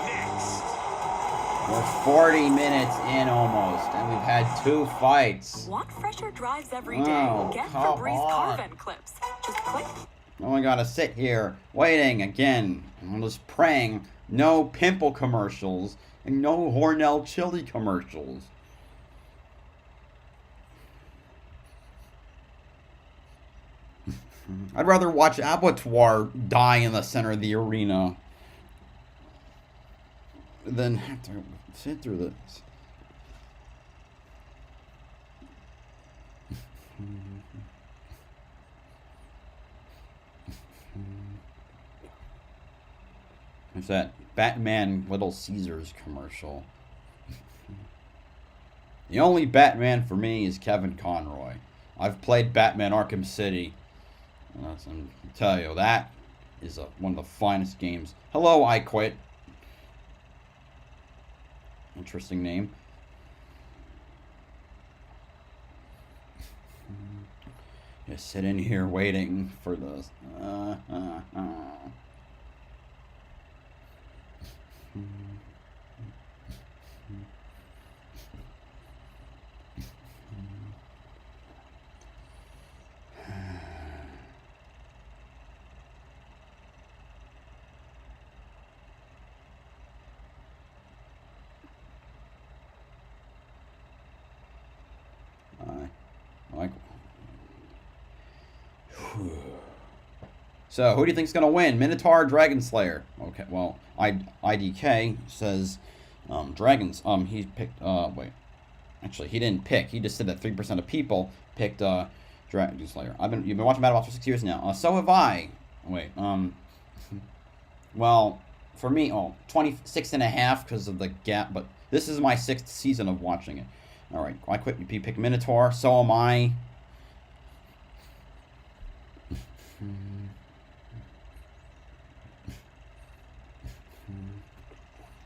Speaker 10: next.
Speaker 1: We're 40 minutes in almost, and we've had 2 fights.
Speaker 6: Want fresher drives every day?
Speaker 1: Oh,
Speaker 6: Get
Speaker 1: come
Speaker 6: Febreze
Speaker 1: on.
Speaker 6: Carven clips. Just click.
Speaker 1: Now I gotta sit here waiting again. I'm just praying no pimple commercials and no Hornell chili commercials. I'd rather watch Abattoir die in the center of the arena than have to sit through this. There's that Batman Little Caesars commercial. The only Batman for me is Kevin Conroy. I've played Batman Arkham City. And I tell you, that is one of the finest games. Hello, I Quit. Interesting name. Just sit in here waiting for this. So, who do you think's gonna win? Minotaur or Dragon Slayer? Okay, well, IDK says Dragons. He picked. Wait, actually, he didn't pick. He just said that 3% of people picked Dragon Slayer. You've been watching Battlebots for 6 years now. So have I. Wait. well, for me, 26.5 because of the gap, but this is my 6th season of watching it. Alright, I quit. You pick Minotaur, so am I.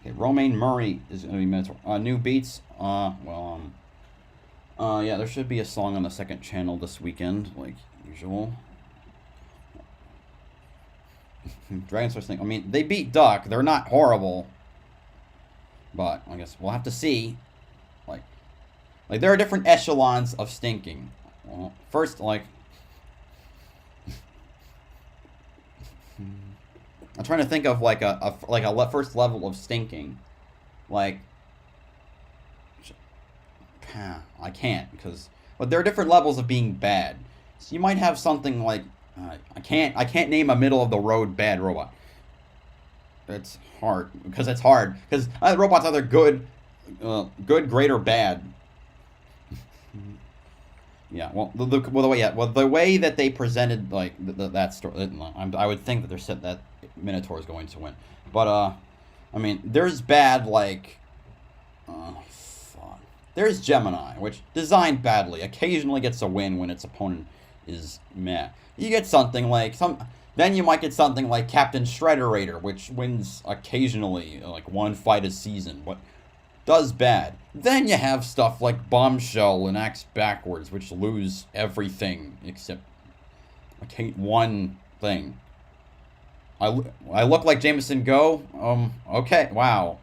Speaker 1: Okay, Romaine Murray is going to be Minotaur. New beats, yeah, there should be a song on the 2nd channel this weekend, like usual. Dragon's thing. I mean, they beat Duck. They're not horrible, but I guess we'll have to see. Like there are different echelons of stinking. Well, first, like, I'm trying to think of like a first level of stinking. Like, I can't but there are different levels of being bad. So you might have something like I can't name a middle of the road bad robot. It's hard because robots either good, great, or bad. Yeah, well, the way that they presented like that story, I would think that they're set that Minotaur is going to win. But I mean, there's bad like, there's Gemini, which designed badly, occasionally gets a win when its opponent is meh. You get something like then you might get something like Captain Shredderator, which wins occasionally, like one fight a season, but does bad. Then you have stuff like Bombshell and Axe Backwards, which lose everything except one thing. I look like Jameson Go? Okay, wow.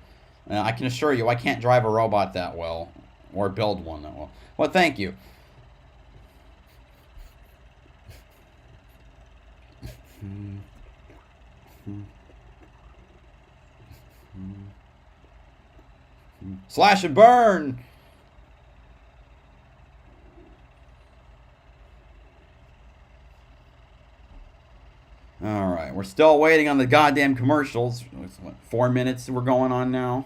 Speaker 1: I can assure you I can't drive a robot that well, or build one that well. Well, thank you. Slash and burn! Alright, we're still waiting on the goddamn commercials. What, 4 minutes we're going on now?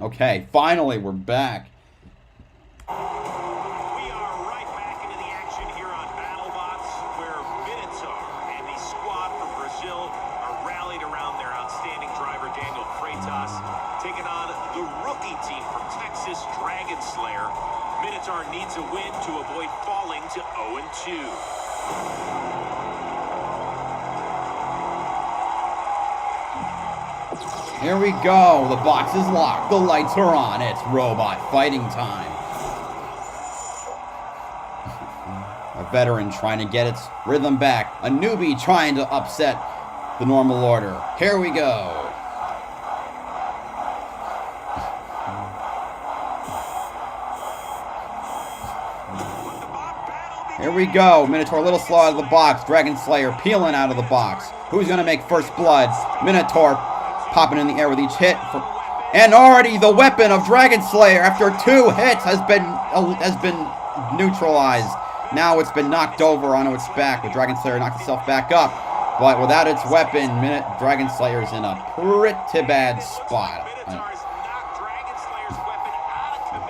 Speaker 1: Okay, finally we're back.
Speaker 10: We are right back into the action here on Battlebots, where Minotaur and the squad from Brazil are rallied around their outstanding driver Daniel Freitas, taking on the rookie team from Texas, Dragon Slayer. Minotaur needs a win to avoid falling to 0-2.
Speaker 1: Here we go. The box is locked. The lights are on. It's robot fighting time. A veteran trying to get its rhythm back. A newbie trying to upset the normal order. Here we go. Here we go. Minotaur a little slow out of the box. Dragon Slayer peeling out of the box. Who's going to make first blood? Minotaur popping in the air with each hit. And already the weapon of Dragon Slayer after 2 hits has been neutralized. Now it's been knocked over onto its back. The Dragon Slayer knocked itself back up. But without its weapon, Dragon Slayer's in a pretty bad spot.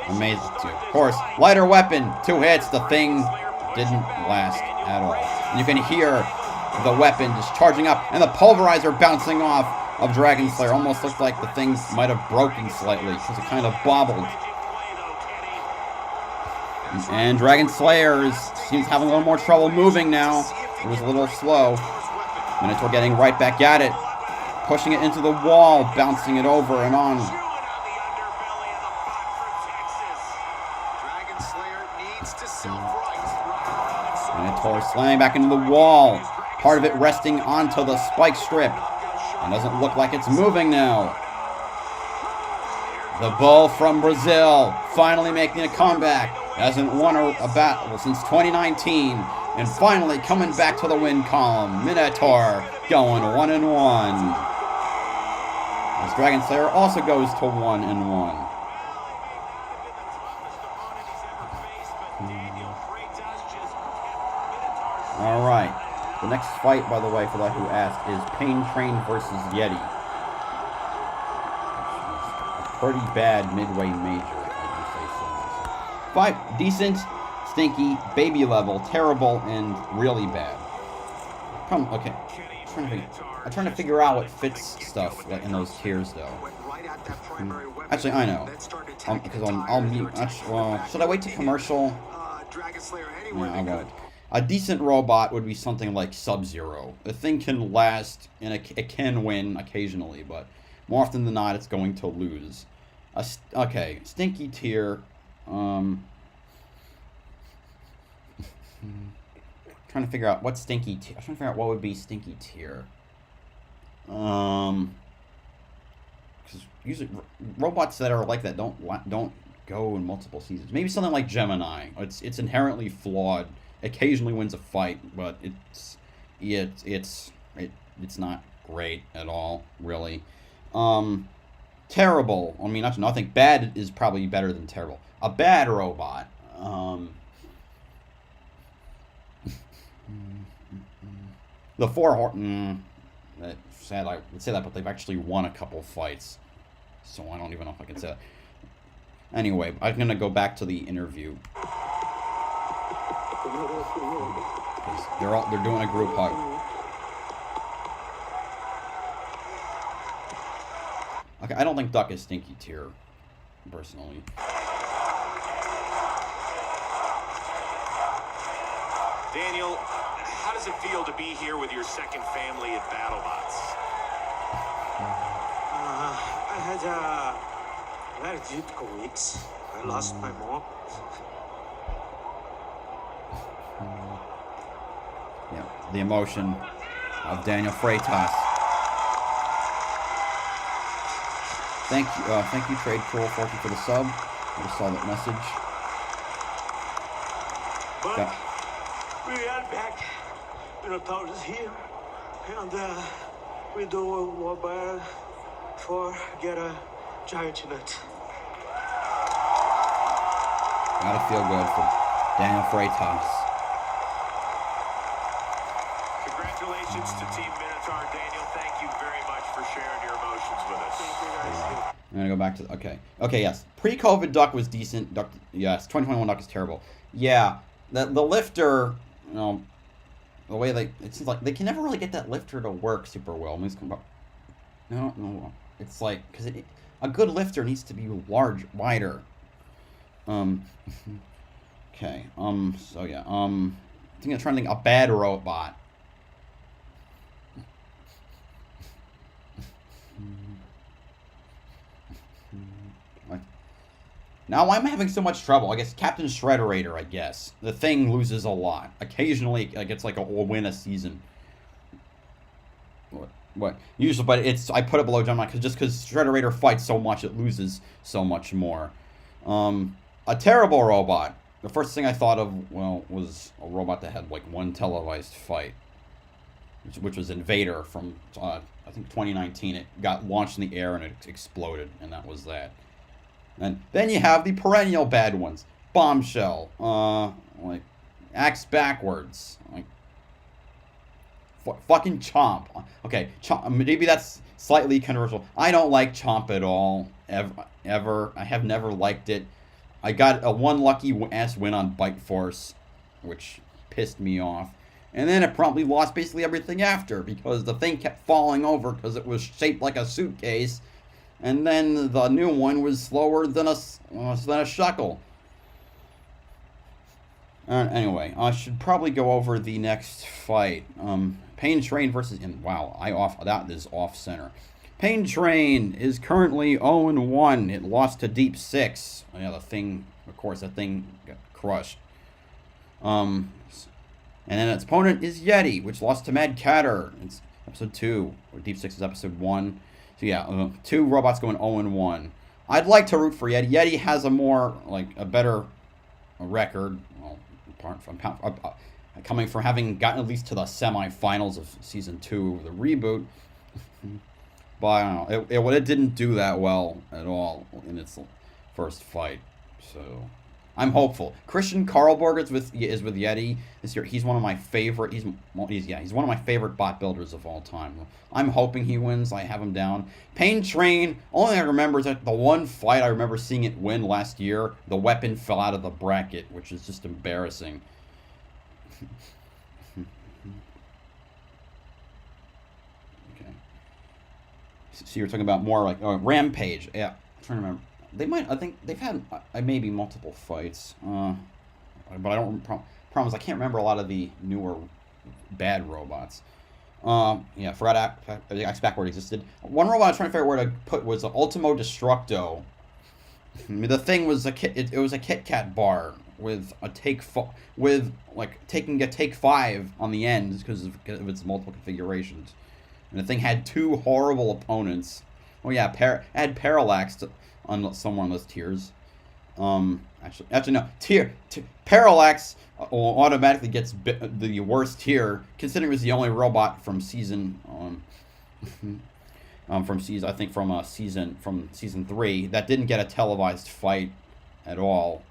Speaker 1: Amazing too. Of course, lighter weapon, 2 hits. The thing didn't last at all. And you can hear the weapon just charging up and the pulverizer bouncing off of Dragon Slayer. Almost looked like the thing might have broken slightly because it kind of bobbled. And Dragon Slayer seems having a little more trouble moving now. It was a little slow. Minotaur getting right back at it. Pushing it into the wall, bouncing it over and on. Minotaur slamming back into the wall. Part of it resting onto the spike strip. It doesn't look like it's moving now. The bull from Brazil finally making a comeback. Hasn't won a battle since 2019. And finally coming back to the win column. Minotaur going 1-1. As Dragon Slayer also goes to 1-1. Alright. The next fight, by the way, for that who asked, is Pain Train versus Yeti. A pretty bad midway major, if I do say so. Fight, decent stinky, baby level, terrible, and really bad. Okay. I'm trying to figure out what fits stuff like in those tiers, though. Actually, I know. Because I'll mute. Should I wait to commercial? Yeah, I won't. A decent robot would be something like Sub-Zero. The thing can last, and it can win occasionally, but more often than not, it's going to lose. Okay, stinky tier. Trying to figure out what stinky tier. I'm trying to figure out what would be stinky tier. Because usually robots that are like that don't go in multiple seasons. Maybe something like Gemini. It's inherently flawed. Occasionally wins a fight, but it's not great at all, really. Terrible. I mean, nothing. Bad is probably better than terrible. A bad robot. The sad I would say that, but they've actually won a couple fights, so I don't even know if I can say that. Anyway, I'm gonna go back to the interview. They're doing a group hug. Okay, I don't think Duck is stinky tier, personally.
Speaker 10: Daniel, how does it feel to be here with your second family at Battlebots?
Speaker 11: I had very difficult weeks. I lost my mom.
Speaker 1: Yeah, the emotion of Daniel Freitas. Thank you, Trade Troll 40 for the sub. I just saw that message.
Speaker 11: But we are back. Minotaur is here, and we do what better for get a giant nut.
Speaker 1: Gotta feel good for Daniel Freitas.
Speaker 10: Congratulations to Team Minotaur. Daniel, thank you very much for sharing your emotions with us.
Speaker 1: I'm gonna go back to okay, yes. Pre-COVID Duck was decent. Duck, yes. 2021 Duck is terrible. Yeah, the lifter, you know, the way it seems like they can never really get that lifter to work super well. No, it's like because a good lifter needs to be wider. Okay. So yeah. I think I'm trying to think a bad robot. Now, why am I having so much trouble? I guess Captain Shredderator, I guess. The thing loses a lot. Occasionally, it gets like a win a season. What? Usually, but I put it below Gemini just because Shredderator fights so much, it loses so much more. A terrible robot. The first thing I thought of, well, was a robot that had like one televised fight, which was Invader from, I think 2019. It got launched in the air and it exploded, and that was that. And then you have the perennial bad ones. Bombshell. Like, Axe Backwards. Like, fucking Chomp. Okay, Chomp, maybe that's slightly controversial. I don't like Chomp at all. Ever. I have never liked it. I got a one lucky ass win on Bite Force, which pissed me off. And then it promptly lost basically everything after, because the thing kept falling over because it was shaped like a suitcase. And then the new one was slower than a shuckle. Anyway, I should probably go over the next fight. Pain Train versus... wow, that is off center. Pain Train is currently 0-1. It lost to Deep 6. Yeah, the thing... Of course, that thing got crushed. And then its opponent is Yeti, which lost to Mad Catter. It's episode 2. Or Deep 6 is episode 1. So yeah, two robots going 0-1. I'd like to root for Yeti. Yeti has a better record. Well, apart from coming from having gotten at least to the semifinals of season 2 of the reboot. But I don't know. It didn't do that well at all in its first fight. So I'm hopeful. Christian Karlberg is with Yeti this year. He's one of my favorite. He's one of my favorite bot builders of all time. I'm hoping he wins. I have him down. Pain Train. Only thing I remember is that the one fight I remember seeing it win last year. The weapon fell out of the bracket, which is just embarrassing. Okay. So you're talking about more like Rampage. Yeah, I'm trying to remember. I think they've had maybe multiple fights, but I don't promise. I can't remember a lot of the newer bad robots. Yeah, forgot X Backward existed. One robot I was trying to figure out where to put was the Ultimo Destructo. I mean, the thing was it was a Kit Kat bar with a taking a take 5 on the end because of its multiple configurations, and the thing had 2 horrible opponents. Oh yeah, it had Parallax on somewhere on those tiers. Actually no. Parallax automatically gets the worst tier, considering it was the only robot from season season 3 that didn't get a televised fight at all,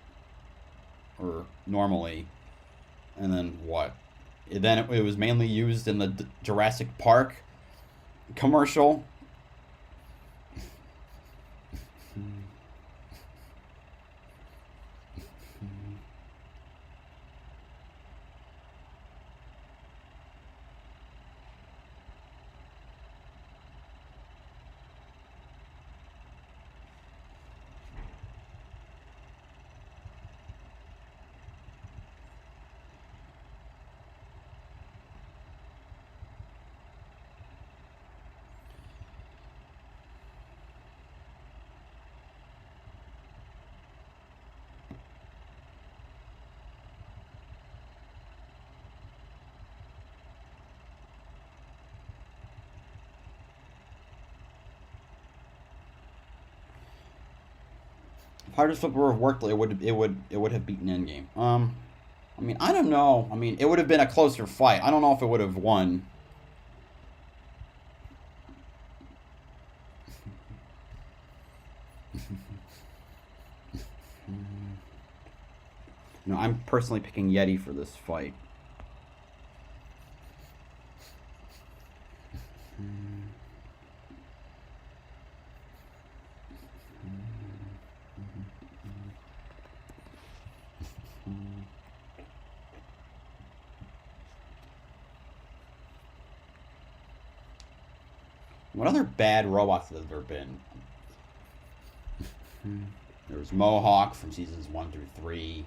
Speaker 1: or normally. And then what? Then it was mainly used in the Jurassic Park commercial. If Hydra Flipper would have worked, it would have beaten Endgame. I mean, I don't know. I mean, it would have been a closer fight. I don't know if it would have won. No, I'm personally picking Yeti for this fight. What other bad robots have there been? There was Mohawk from seasons 1 through 3.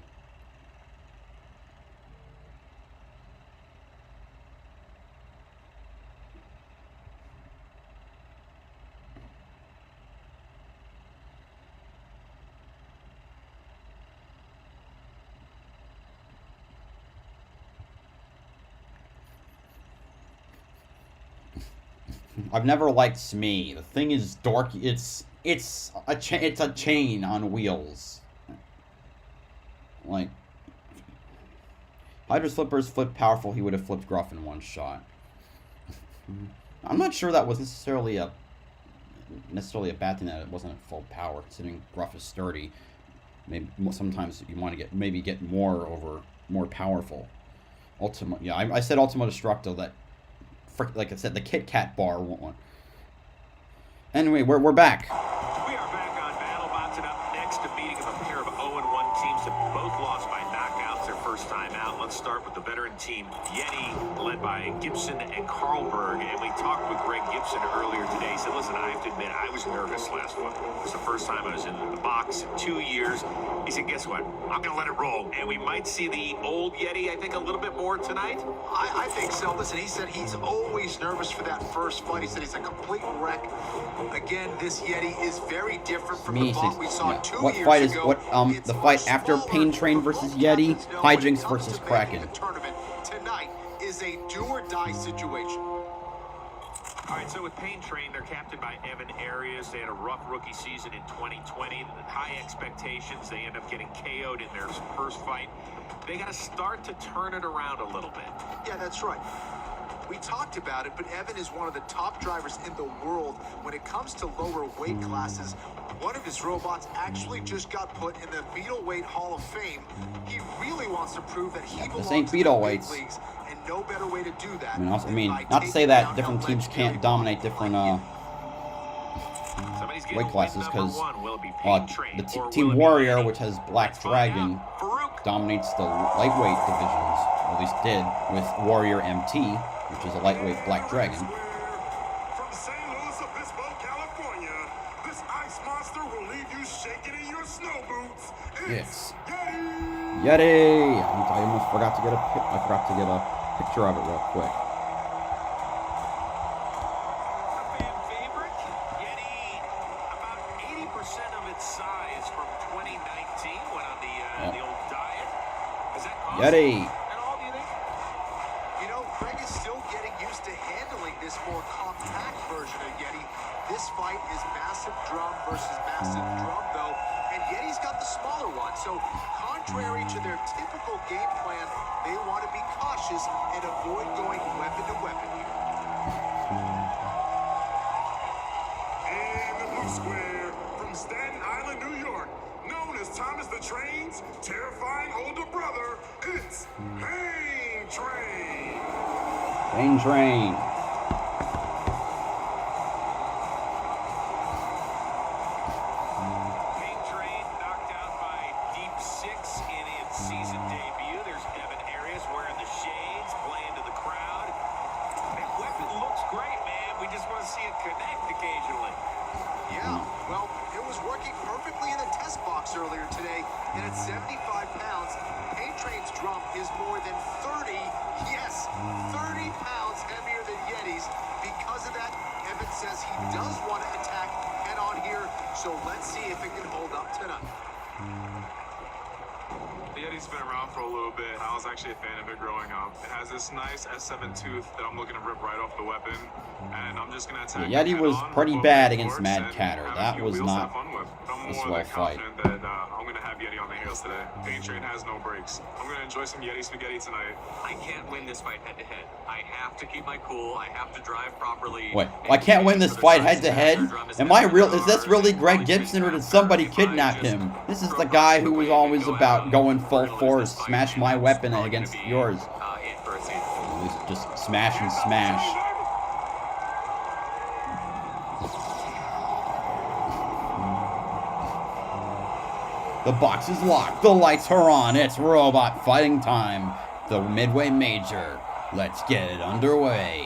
Speaker 1: I've never liked Smee. The thing is dorky. It's a chain on wheels. Like, Hydra's flippers flip powerful. He would have flipped Gruff in one shot. I'm not sure that was necessarily a bad thing that it wasn't at full power, considering Gruff is sturdy. Maybe sometimes you want to get more powerful. Ultimo, yeah, I said Ultimo Destructo. That, like I said, the Kit Kat bar one. Anyway, we're back.
Speaker 10: We are back on Battlebots, and up next, a meeting of a pair of 0-1 teams that both lost by knockouts their first time out. Let's start with the veteran team, Yeti, led by Gibson and Karlberg. And we talked with Greg Gibson earlier today. He said, listen, I have to admit, I was nervous last one. It was the first time I was in the box in 2 years. He said, guess what? I'm going to let it roll. And we might see the old Yeti, I think, a little bit more tonight.
Speaker 7: I think so. Listen, he said he's always nervous for that first fight. He said he's a complete wreck. Again, this Yeti is very different from the bot we saw 2
Speaker 1: what
Speaker 7: years
Speaker 1: fight is
Speaker 7: ago.
Speaker 1: what the fight after Pain Train versus Yeti, Hijinx versus Kraken.
Speaker 7: The tournament tonight is a do-or-die situation.
Speaker 10: All right, so with Pain Train, they're captained by Evan Arias. They had a rough rookie season in 2020. High expectations. They end up getting KO'd in their first fight. They got to start to turn it around a little bit.
Speaker 7: Yeah, that's right. We talked about it, but Evan is one of the top drivers in the world when it comes to lower weight classes. One of his robots actually just got put in the Beetleweight Hall of Fame. He really wants to prove that he belongs
Speaker 1: ain't
Speaker 7: to the big
Speaker 1: Beetleweights.
Speaker 7: leagues, and no better way to do that.
Speaker 1: I mean, not to say that different teams can't dominate different weight classes, because Team Warrior, which has Black Dragon, dominates the lightweight divisions, or at least did, with Warrior MT, which is a lightweight Black Dragon.
Speaker 2: From St. Louis Obispo, California, this ice monster will leave you shaking in your snow boots.
Speaker 1: It's Yeti! I almost forgot to get a picture of it real quick. Yeti.
Speaker 7: You know, Greg is still getting used to handling this more compact version of Yeti. This fight is massive drum versus massive drum, though, and Yeti's got the smaller one. So, contrary to their typical game plan, they want to be cautious and avoid going weapon to weapon here.
Speaker 2: And the blue square from Staten Island, New York, known as Thomas the Train's terrifying older brother, it's Pain Train.
Speaker 1: Pain Train.
Speaker 10: Pain Train knocked out by Deep Six in its season debut. There's Devin Arias wearing the shades, playing to the crowd. That weapon looks great, man. We just want to see it connect occasionally.
Speaker 7: Yeah, well, it was working perfectly in the test box earlier today, and at 75 pounds, Pain Train's drum is more than 30 pounds heavier than Yeti's. Because of that, Evan says he does want to attack head on here, so let's see if it can hold up tonight.
Speaker 13: The Yeti's been around for a little bit. I was actually a fan of it growing up. It has this nice S7 tooth that I'm looking to rip right off the weapon, and I'm just gonna attack.
Speaker 1: Yeah, Yeti was pretty bad against Mad Catter. That was not a swell fight.
Speaker 13: That I'm gonna have Yeti on the heels today. Pain Train has no brakes. I'm gonna enjoy some Yeti spaghetti tonight.
Speaker 5: I can't win this fight head to head. I have to keep my cool. I have to drive properly.
Speaker 1: Wait, I can't win this fight head to head? Am I real? Is this really Greg Gibson, or did somebody kidnap him? This is the guy who was always about going full force, smash my weapon against yours. Just smash and smash. The box is locked. The lights are on. It's robot fighting time. The Midway Major. Let's get it underway.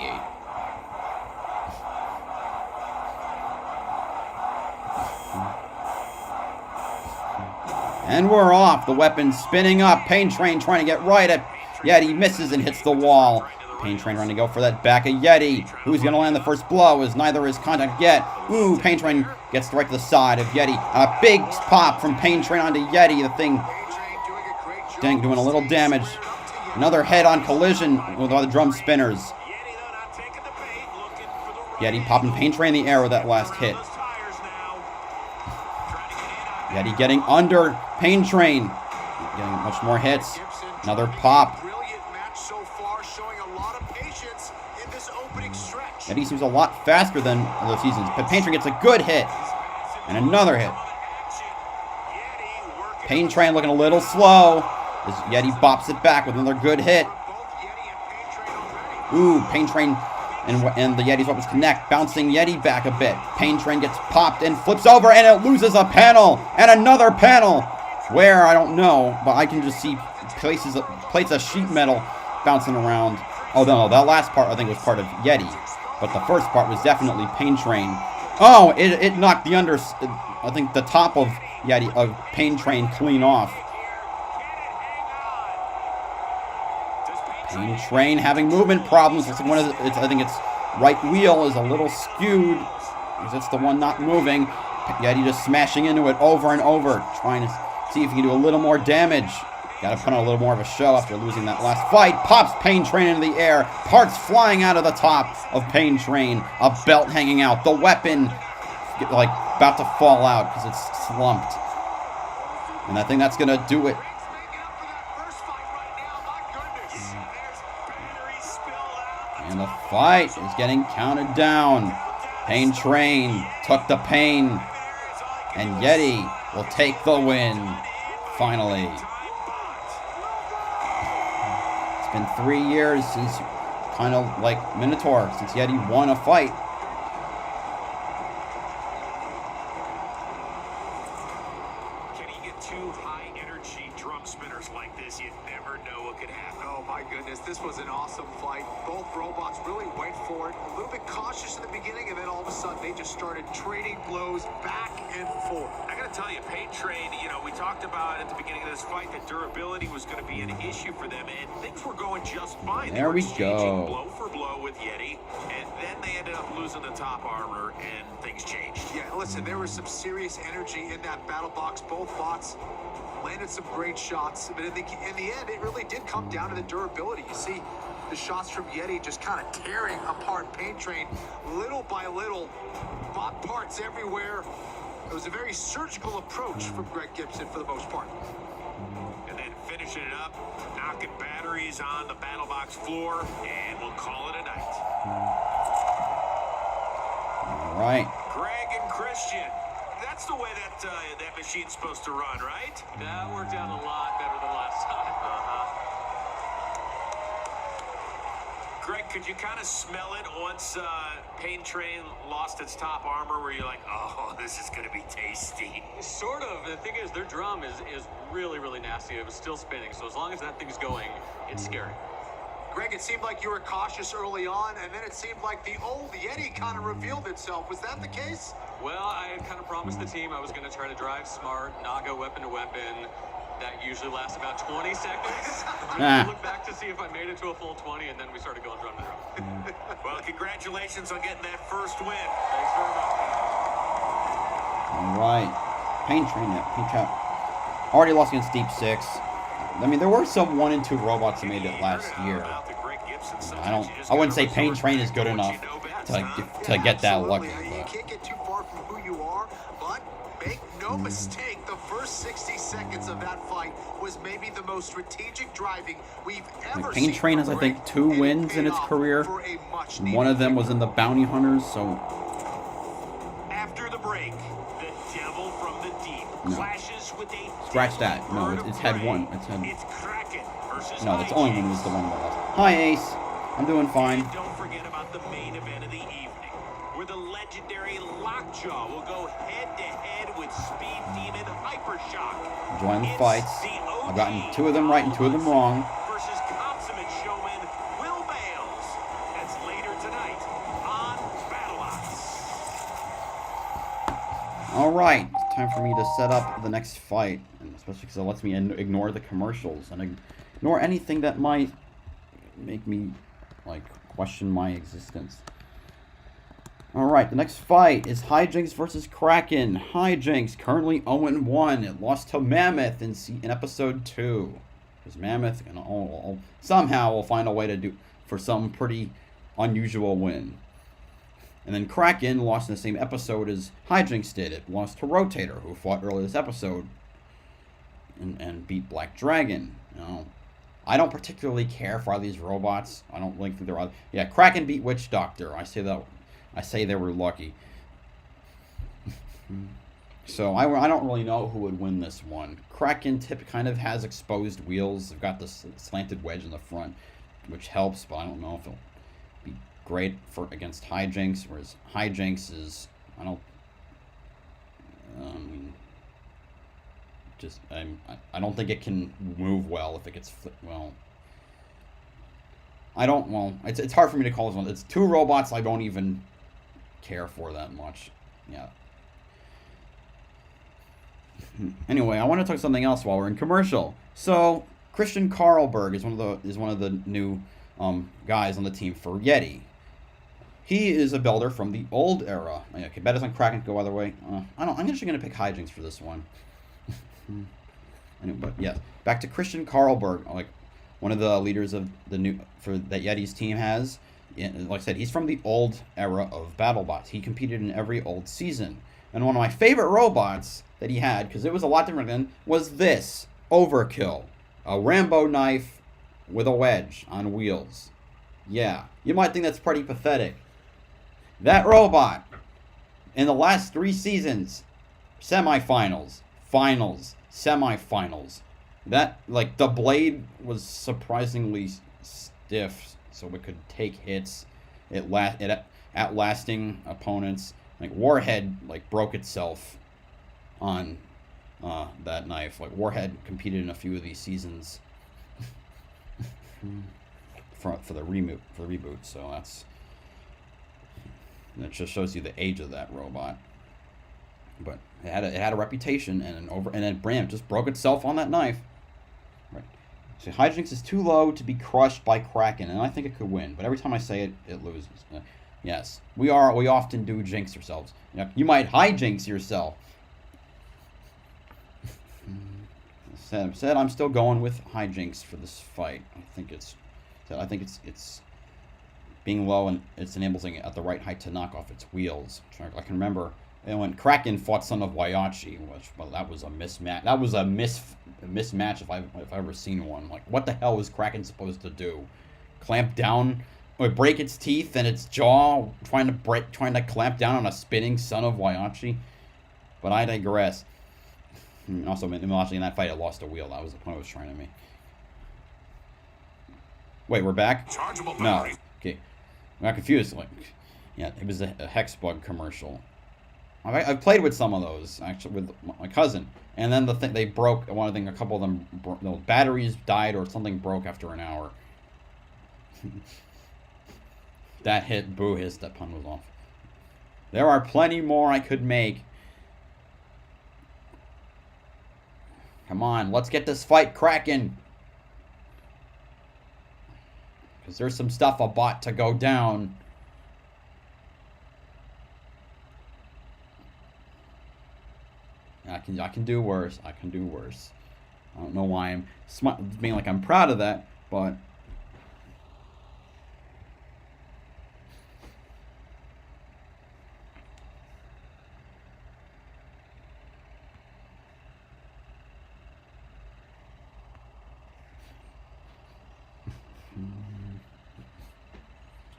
Speaker 1: And we're off. The weapon's spinning up. Pain Train trying to get right at Yeti. Misses and hits the wall. Pain Train trying to go for that back of Yeti. Who's going to land the first blow as neither is contact yet. Ooh, Pain Train gets right to the side of Yeti. A big pop from Pain Train onto Yeti. The thing doing a little damage. Another head-on collision with all the drum spinners. Yeti popping Pain Train in the air with that last hit. Yeti getting under Pain Train. Getting much more hits. Another pop. Yeti seems a lot faster than other seasons, but Pain Train gets a good hit. And another hit. Pain Train looking a little slow as Yeti bops it back with another good hit. Ooh, Pain Train and the Yeti's weapons connect, bouncing Yeti back a bit. Pain Train gets popped and flips over, and it loses a panel. And another panel. Where, I don't know, but I can just see plates of sheet metal bouncing around. Oh, no, that last part I think was part of Yeti. But the first part was definitely Pain Train. Oh, it knocked the I think the top of Yeti, of Pain Train clean off. Pain Train having movement problems. Looks like I think its right wheel is a little skewed, because it's the one not moving. Yeti just smashing into it over and over, trying to see if he can do a little more damage. Got to put on a little more of a show after losing that last fight. Pops Pain Train into the air. Parts flying out of the top of Pain Train. A belt hanging out. The weapon like about to fall out because it's slumped. And I think that's going to do it. And the fight is getting counted down. Pain Train took the pain. And Yeti will take the win. Finally. It's been 3 years since, kind of like Minotaur, since Yeti won a fight.
Speaker 10: Can you get two high-energy drum spinners like this? You never know what could happen.
Speaker 7: Oh my goodness, this was an awesome fight. Both robots really went for it. A little bit cautious in the beginning, and then all of a sudden they just started trading blows back and forth.
Speaker 10: I gotta tell you, Pain Train, we talked about at the beginning of this fight that durability was going to be an issue for them, and things were going just fine.
Speaker 1: There we
Speaker 10: go.
Speaker 1: go.
Speaker 10: Blow for blow with Yeti, and then they ended up losing the top armor, and things changed.
Speaker 7: Yeah, listen, there was some serious energy in that battle box. Both bots landed some great shots, but in the end, it really did come down to the durability. You see the shots from Yeti just kind of tearing apart Pain Train little by little, bot parts everywhere. It was a very surgical approach from Greg Gibson for the most part.
Speaker 10: And then finishing it up, knocking batteries on the battle box floor, and we'll call it a night.
Speaker 1: All right.
Speaker 10: Greg and Christian. That's the way that that machine's supposed to run, right?
Speaker 14: That worked out a lot better than last time.
Speaker 10: Greg, could you kind of smell it once Pain Train lost its top armor, where you're like, oh, this is going to be tasty?
Speaker 14: Sort of. The thing is, their drum is really, really nasty. It was still spinning, so as long as that thing's going, it's scary.
Speaker 7: Greg, it seemed like you were cautious early on, and then it seemed like the old Yeti kind of revealed itself. Was that the case?
Speaker 14: Well, I had kind of promised the team I was going to try to drive smart, not go weapon to weapon. That usually lasts about 20 seconds. I look back to see if I made it to a full 20, and then we started going drum to drum.
Speaker 10: Well, congratulations on getting that first win.
Speaker 14: Thanks very much.
Speaker 1: All right. Pain Train, Pain Trap. Already lost against Deep Six. I mean, there were some 1 and 2 robots that made it last year. I wouldn't say Pain Train is good enough to get that lucky.
Speaker 7: You can't get too far from who you are, but make no mistake, the first 60 seconds of that fight was maybe the most strategic driving we've ever seen.
Speaker 1: Pain Train has, I think, 2 wins in its career. One of them was in the Bounty Hunters, so...
Speaker 10: After the break, the devil from the deep clashes with a...
Speaker 1: Scratch that. No, it's had 1.
Speaker 10: It's Kraken versus
Speaker 1: No, that's only one was the one that lost. Hi, Ace. I'm doing fine.
Speaker 10: And don't forget about the main event of the evening, where the legendary Lockjaw will go head-to-head with Speed Demon Hypershock.
Speaker 1: Enjoying the fights. I've gotten 2 of them right and 2 of them wrong.
Speaker 10: Versus consummate showman Will Bales. That's later tonight on Battlebots.
Speaker 1: All right, it's time for me to set up the next fight, and especially because it lets me ignore the commercials and ignore anything that might make me question my existence. Alright, the next fight is Hijinx versus Kraken. Hijinx currently 0-1. It lost to Mammoth in episode 2. Because Mammoth somehow will find a way to do for some pretty unusual win. And then Kraken lost in the same episode as Hijinx did. It lost to Rotator, who fought earlier this episode and beat Black Dragon. I don't particularly care for all these robots. I don't think they're all... Yeah, Kraken beat Witch Doctor. I say they were lucky. So I don't really know who would win this one. Kraken kind of has exposed wheels. They've got this slanted wedge in the front, which helps, but I don't know if it'll be great against Hijinx, whereas Hijinx is... I don't think it can move well if it gets it's hard for me to call this one. It's 2 robots I don't even care for that much. Yeah. Anyway, I want to talk something else while we're in commercial. So Christian Carlberg is one of the new guys on the team for Yeti. He is a builder from the old era. Okay, bet on Kraken go either way. I'm actually going to pick Hijinx for this one. But yeah, back to Christian Carlberg, one of the leaders of that Yeti's team has. Like I said, he's from the old era of Battlebots. He competed in every old season. And one of my favorite robots that he had, because it was a lot different then, was this Overkill, a Rambo knife with a wedge on wheels. Yeah, you might think that's pretty pathetic. That robot, in the last 3 seasons, semifinals, finals, semifinals. That, like, the blade was surprisingly stiff, so it could take hits. It outlasting opponents. Like, Warhead, like, broke itself on that knife. Like, Warhead competed in a few of these seasons for the reboot. So that just shows you the age of that robot. But it had a reputation, and then Bram just broke itself on that knife. Right. So Hijinx is too low to be crushed by Kraken, and I think it could win. But every time I say it, it loses. Yes, we often do jinx ourselves. You might Hijinx yourself. Said I'm still going with Hijinx for this fight. I think it's being low, and it's enabling it at the right height to knock off its wheels. I can remember when Kraken fought Son of Waiachi, that was a mismatch. That was a mismatch if I've ever seen one. Like, what the hell was Kraken supposed to do? Clamp down, or break its teeth and its jaw, trying to clamp down on a spinning Son of Waiachi? But I digress. Also, in that fight, it lost a wheel. That was the point I was trying to make. Wait, we're back? No. Okay. I got confused. Like, yeah, it was a Hexbug commercial. I've played with some of those, actually, with my cousin. And then they broke. A couple of them, the batteries died or something broke after an hour. That hit, boo hiss, that pun was off. There are plenty more I could make. Come on, let's get this fight cracking. Because there's some stuff about to go down. I can do worse. I can do worse. I don't know why I'm being like I'm proud of that, but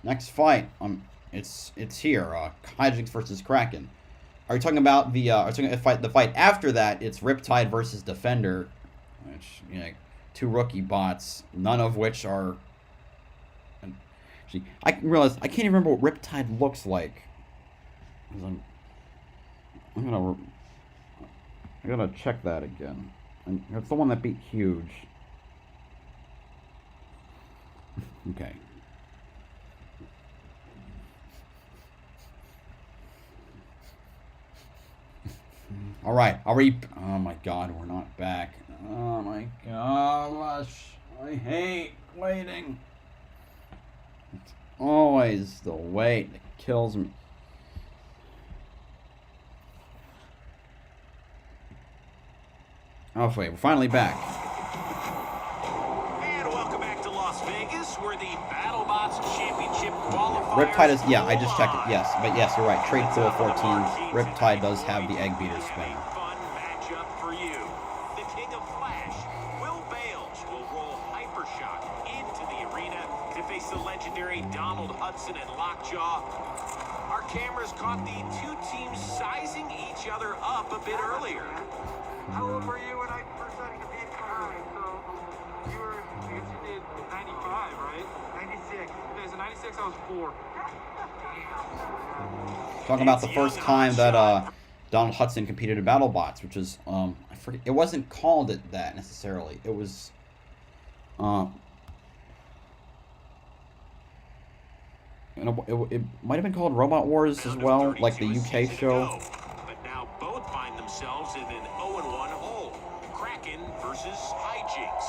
Speaker 1: next fight, it's here. Hijinx versus Kraken. Are you talking about the fight after that? It's Riptide versus Defender, which, you know, 2 rookie bots, none of which are. Actually, I realize I can't even remember what Riptide looks like. I gotta check that again. And it's the one that beat Huge. Okay. All right, oh my God, we're not back. Oh my gosh, I hate waiting. It's always the wait that kills me. Oh wait, we're finally back.
Speaker 10: And welcome back to Las Vegas, where the Battlebots Championship qualifiers.
Speaker 1: Riptide is, yeah, I just checked it, yes. But yes, you're right, Trade Pool 14, Riptide does have the Egg Beater spin.
Speaker 10: Fun matchup for you. The King of Flash, Will Bales, will roll Hypershock into the arena to face the legendary Donald Hudson and Lockjaw. Our cameras caught the 2 teams sizing each other up a bit earlier.
Speaker 9: How old were you when I first started competing? So you were, I guess you did 95, right? 96. Okay, so 96, I was 4.
Speaker 1: Talking about the first time that Donald Hudson competed in Battlebots, which is I forget, it wasn't called that necessarily. It was it might have been called Robot Wars as well, like the UK show.
Speaker 10: But now both find themselves in an 0-1 hole. Kraken versus Hijinx.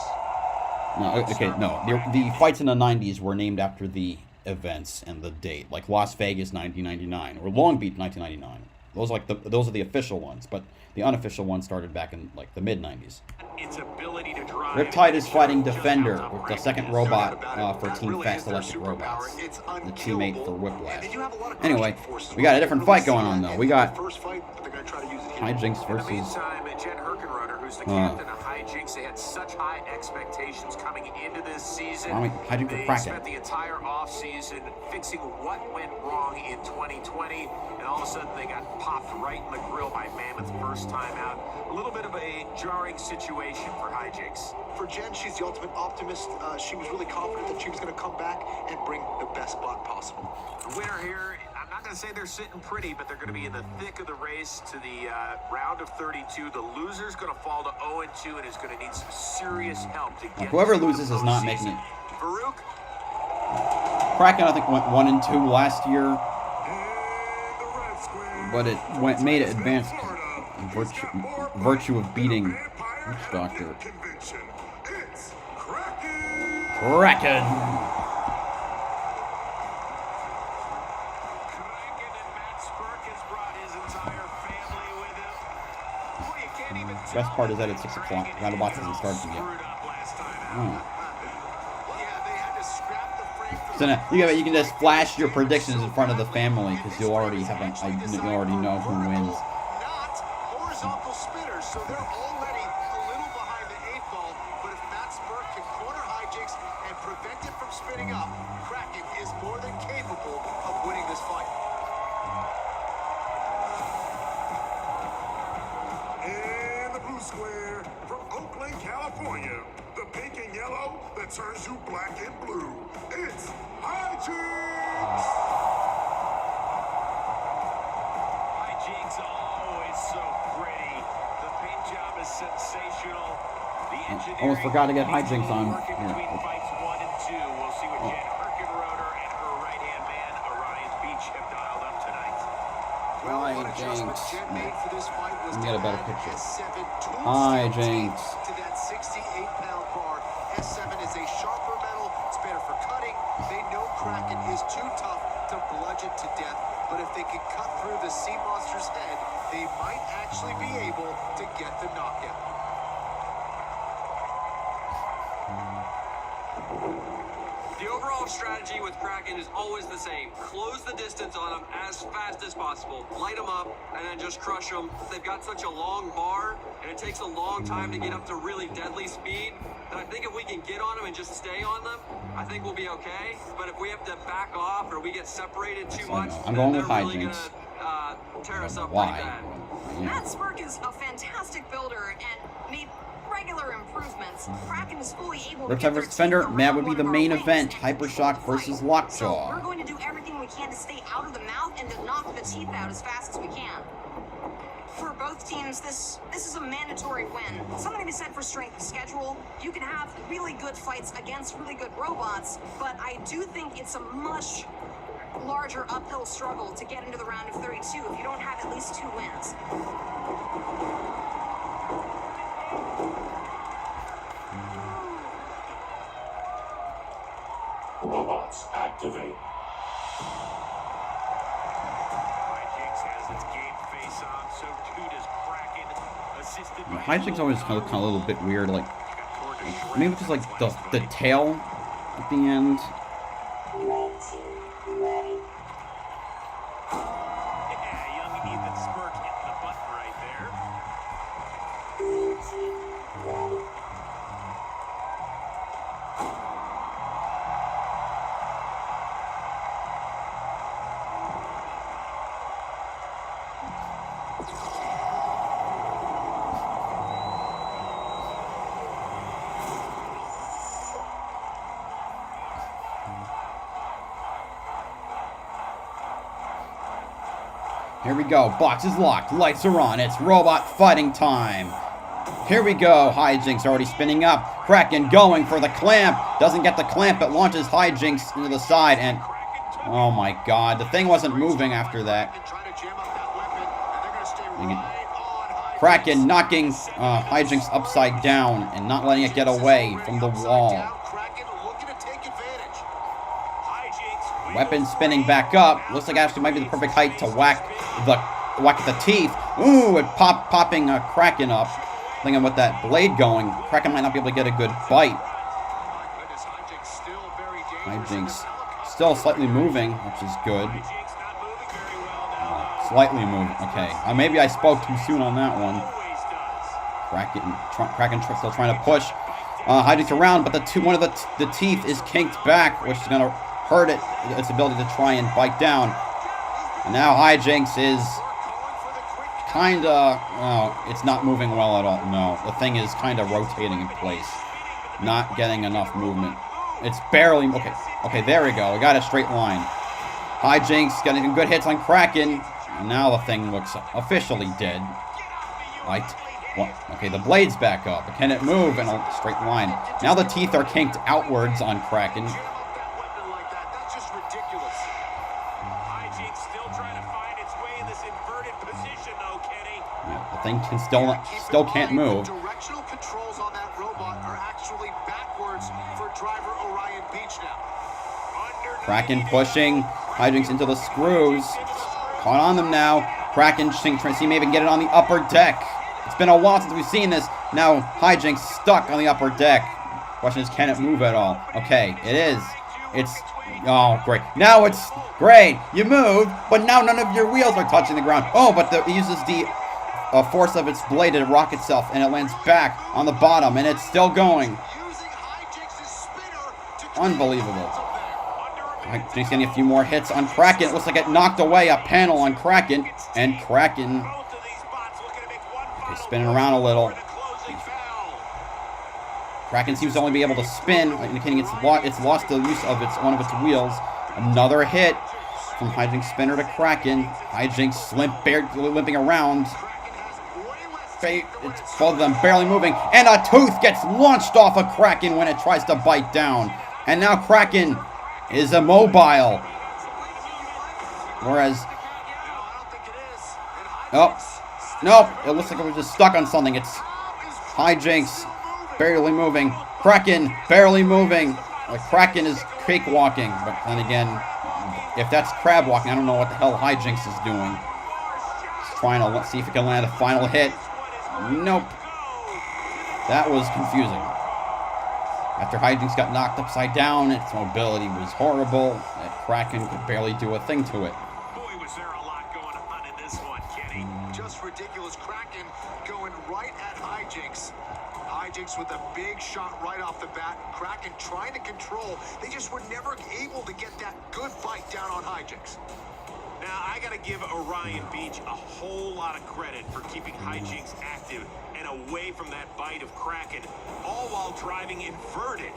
Speaker 1: No, okay, no. The fights in the 90s were named after the events and the date, like Las Vegas 1999 or Long Beach 1999. Those are the official ones, but the unofficial ones started back in like the mid 90s.
Speaker 10: Its ability to drive.
Speaker 1: Riptide is fighting Defender with the second robot for Team Fast Electric Robots, the teammate for Whiplash. Anyway, we got a different fight going on though. We got Hijinx versus
Speaker 3: Jen Herkenrunner, who's the captain of Hijinx. They had such high expectations coming into this season.
Speaker 4: season.
Speaker 1: Hijinx for
Speaker 4: They
Speaker 1: Kraken.
Speaker 4: spent the entire offseason fixing what went wrong in 2020, and all of a sudden they got popped right in the grill by Mammoth first time out. A little bit of a jarring situation for Hijinx.
Speaker 7: For Jen, she's the ultimate optimist. She was really confident that she was going to come back and bring the best bot possible.
Speaker 4: The winner here, I'm not going to say they're sitting pretty, but they're going to be in the thick of the race to the round of 32. The loser's going to fall to 0-2 and is going to need some serious help to get.
Speaker 1: Whoever loses is not making it.
Speaker 4: Farouk?
Speaker 1: Kraken, I think, went 1-2 last year, but it made it advanced virtue of beating Doctor. Kraken. Best part is that it's 6 o'clock. Battlebots hasn't started yet. So now, you can just flash your predictions in front of the family because you already know who wins.
Speaker 7: Not horizontal spinners, so they're already a little behind the 8 ball. But if Matt Spurk can corner Hijinx and prevent it from spinning up, Kraken is more than capable of winning this fight.
Speaker 2: In the blue square from Oakland, California, the pink and yellow that turns you black and blue. It's Hijinx!
Speaker 10: Hijinx always so pretty. The paint job is sensational. The engineering
Speaker 1: Almost forgot to get Hijinx on.
Speaker 10: working between fights 1 and 2. We'll see what Jen Rotor and her right-hand man, Orion Beach, have dialed up tonight.
Speaker 7: Well, one adjustment Jen made for this fight was
Speaker 1: Let me get a better
Speaker 7: to
Speaker 1: picture.
Speaker 7: add S7
Speaker 1: Hijinx.
Speaker 7: to that 68-pound bar. S7 is a sharper metal. It's better for cutting. They know Kraken is too tough to bludgeon to death, but if they can cut through the sea monster's head, they might actually be able to get the knockout.
Speaker 14: The overall strategy with Kraken is always the same. Close the distance on them as fast as possible. Light them up and then just crush them. They've got such a long bar and it takes a long time to get up to really deadly speed that I think if we can get on them and just stay on them, I think we'll be okay. But if we have to back off or we get separated too much,
Speaker 1: I'm going with
Speaker 14: they're really
Speaker 1: Hijinx.
Speaker 14: gonna tear us up
Speaker 1: Why?
Speaker 14: pretty bad.
Speaker 15: Matt Spurk is a fantastic builder and made regular improvements. Kraken is fully able to
Speaker 1: Riptide versus Defender. That would be the main event. Hypershock versus
Speaker 15: So
Speaker 1: Lockjaw.
Speaker 15: we're going to do everything we can to stay out of the mouth and to knock the teeth out as fast as we can. For both teams, this is a mandatory win. Something to be said for strength of schedule. You can have really good fights against really good robots, but I do think it's a much larger uphill struggle to get into the round of 32 if you don't have at least 2 wins.
Speaker 2: Robots activate.
Speaker 10: Hijinx has its game face on, so too does Kraken. Assisted by
Speaker 1: Hijinx always kind of a little bit weird, like maybe just like the tail at the end.
Speaker 10: Yeah, young Ethan Spurk hitting the button right there.
Speaker 1: Here we go. Box is locked. Lights are on. It's robot fighting time. Here we go. Hijinx already spinning up. Kraken going for the clamp. Doesn't get the clamp, but launches Hijinx into the side. And oh my god, the thing wasn't moving after that. Kraken knocking Hijinx upside down and not letting it get away from the wall. Weapon spinning back up. Looks like actually might be the perfect height to whack the teeth. Ooh, it popping Kraken up. Thinking with that blade going, Kraken might not be able to get a good bite. Hijinx still slightly moving, which is good. Slightly moving. Okay, maybe I spoke too soon on that one. Kraken still trying to push. Hijinx around, but one of the teeth is kinked back, which is going to hurt its ability to try and bite down. And now Hijinx is kind of, it's not moving well at all. No, the thing is kind of rotating in place. Not getting enough movement. It's barely, okay, there we go. We got a straight line. Hijinx getting good hits on Kraken. And now the thing looks officially dead. Okay, the blade's back up. But can it move in a straight line? Now the teeth are kinked outwards on Kraken.
Speaker 7: That's just ridiculous.
Speaker 10: Hijinx still trying to find its way in this inverted position, though, Kenny.
Speaker 1: Yeah, the thing can still can't move.
Speaker 7: The directional controls on that robot are actually backwards for driver Orion Beach now.
Speaker 1: Kraken pushing Hijinx into the screws. Caught on them now. Kraken trying to see maybe get it on the upper deck. It's been a while since we've seen this. Now Hijinx stuck on the upper deck. Question is, can it move at all? Okay, it is. Oh, great. Now it's great. You move, but now none of your wheels are touching the ground. Oh, but it uses the force of its blade to rock itself, and it lands back on the bottom, and it's still going. Unbelievable. Hijinx getting a few more hits on Kraken. It looks like it knocked away a panel on Kraken, and Kraken spinning around a little. Kraken seems to only be able to spin, indicating it's lost the use of one of its wheels. Another hit from Hijinx spinner to Kraken. Hijinx limping around. It's both of them barely moving, and a tooth gets launched off of Kraken when it tries to bite down. And now Kraken is immobile. Whereas, nope, it looks like it was just stuck on something. It's Hijinx barely moving. Kraken barely moving. Kraken is cakewalking. But then again, if that's crab walking, I don't know what the hell Hijinx is doing. Just trying to see if he can land a final hit. Nope. That was confusing. After Hijinx got knocked upside down, its mobility was horrible. That Kraken could barely do a thing to it.
Speaker 10: Boy, was there a lot going on in this one, Kenny.
Speaker 7: Just ridiculous. Kraken going right at Hijinx. Hijinx with a big shot right off the bat. Kraken trying to control. They just were never able to get that good bite down on Hijinx.
Speaker 10: Now, I got to give Orion Beach a whole lot of credit for keeping Hijinx active and away from that bite of Kraken, all while driving inverted.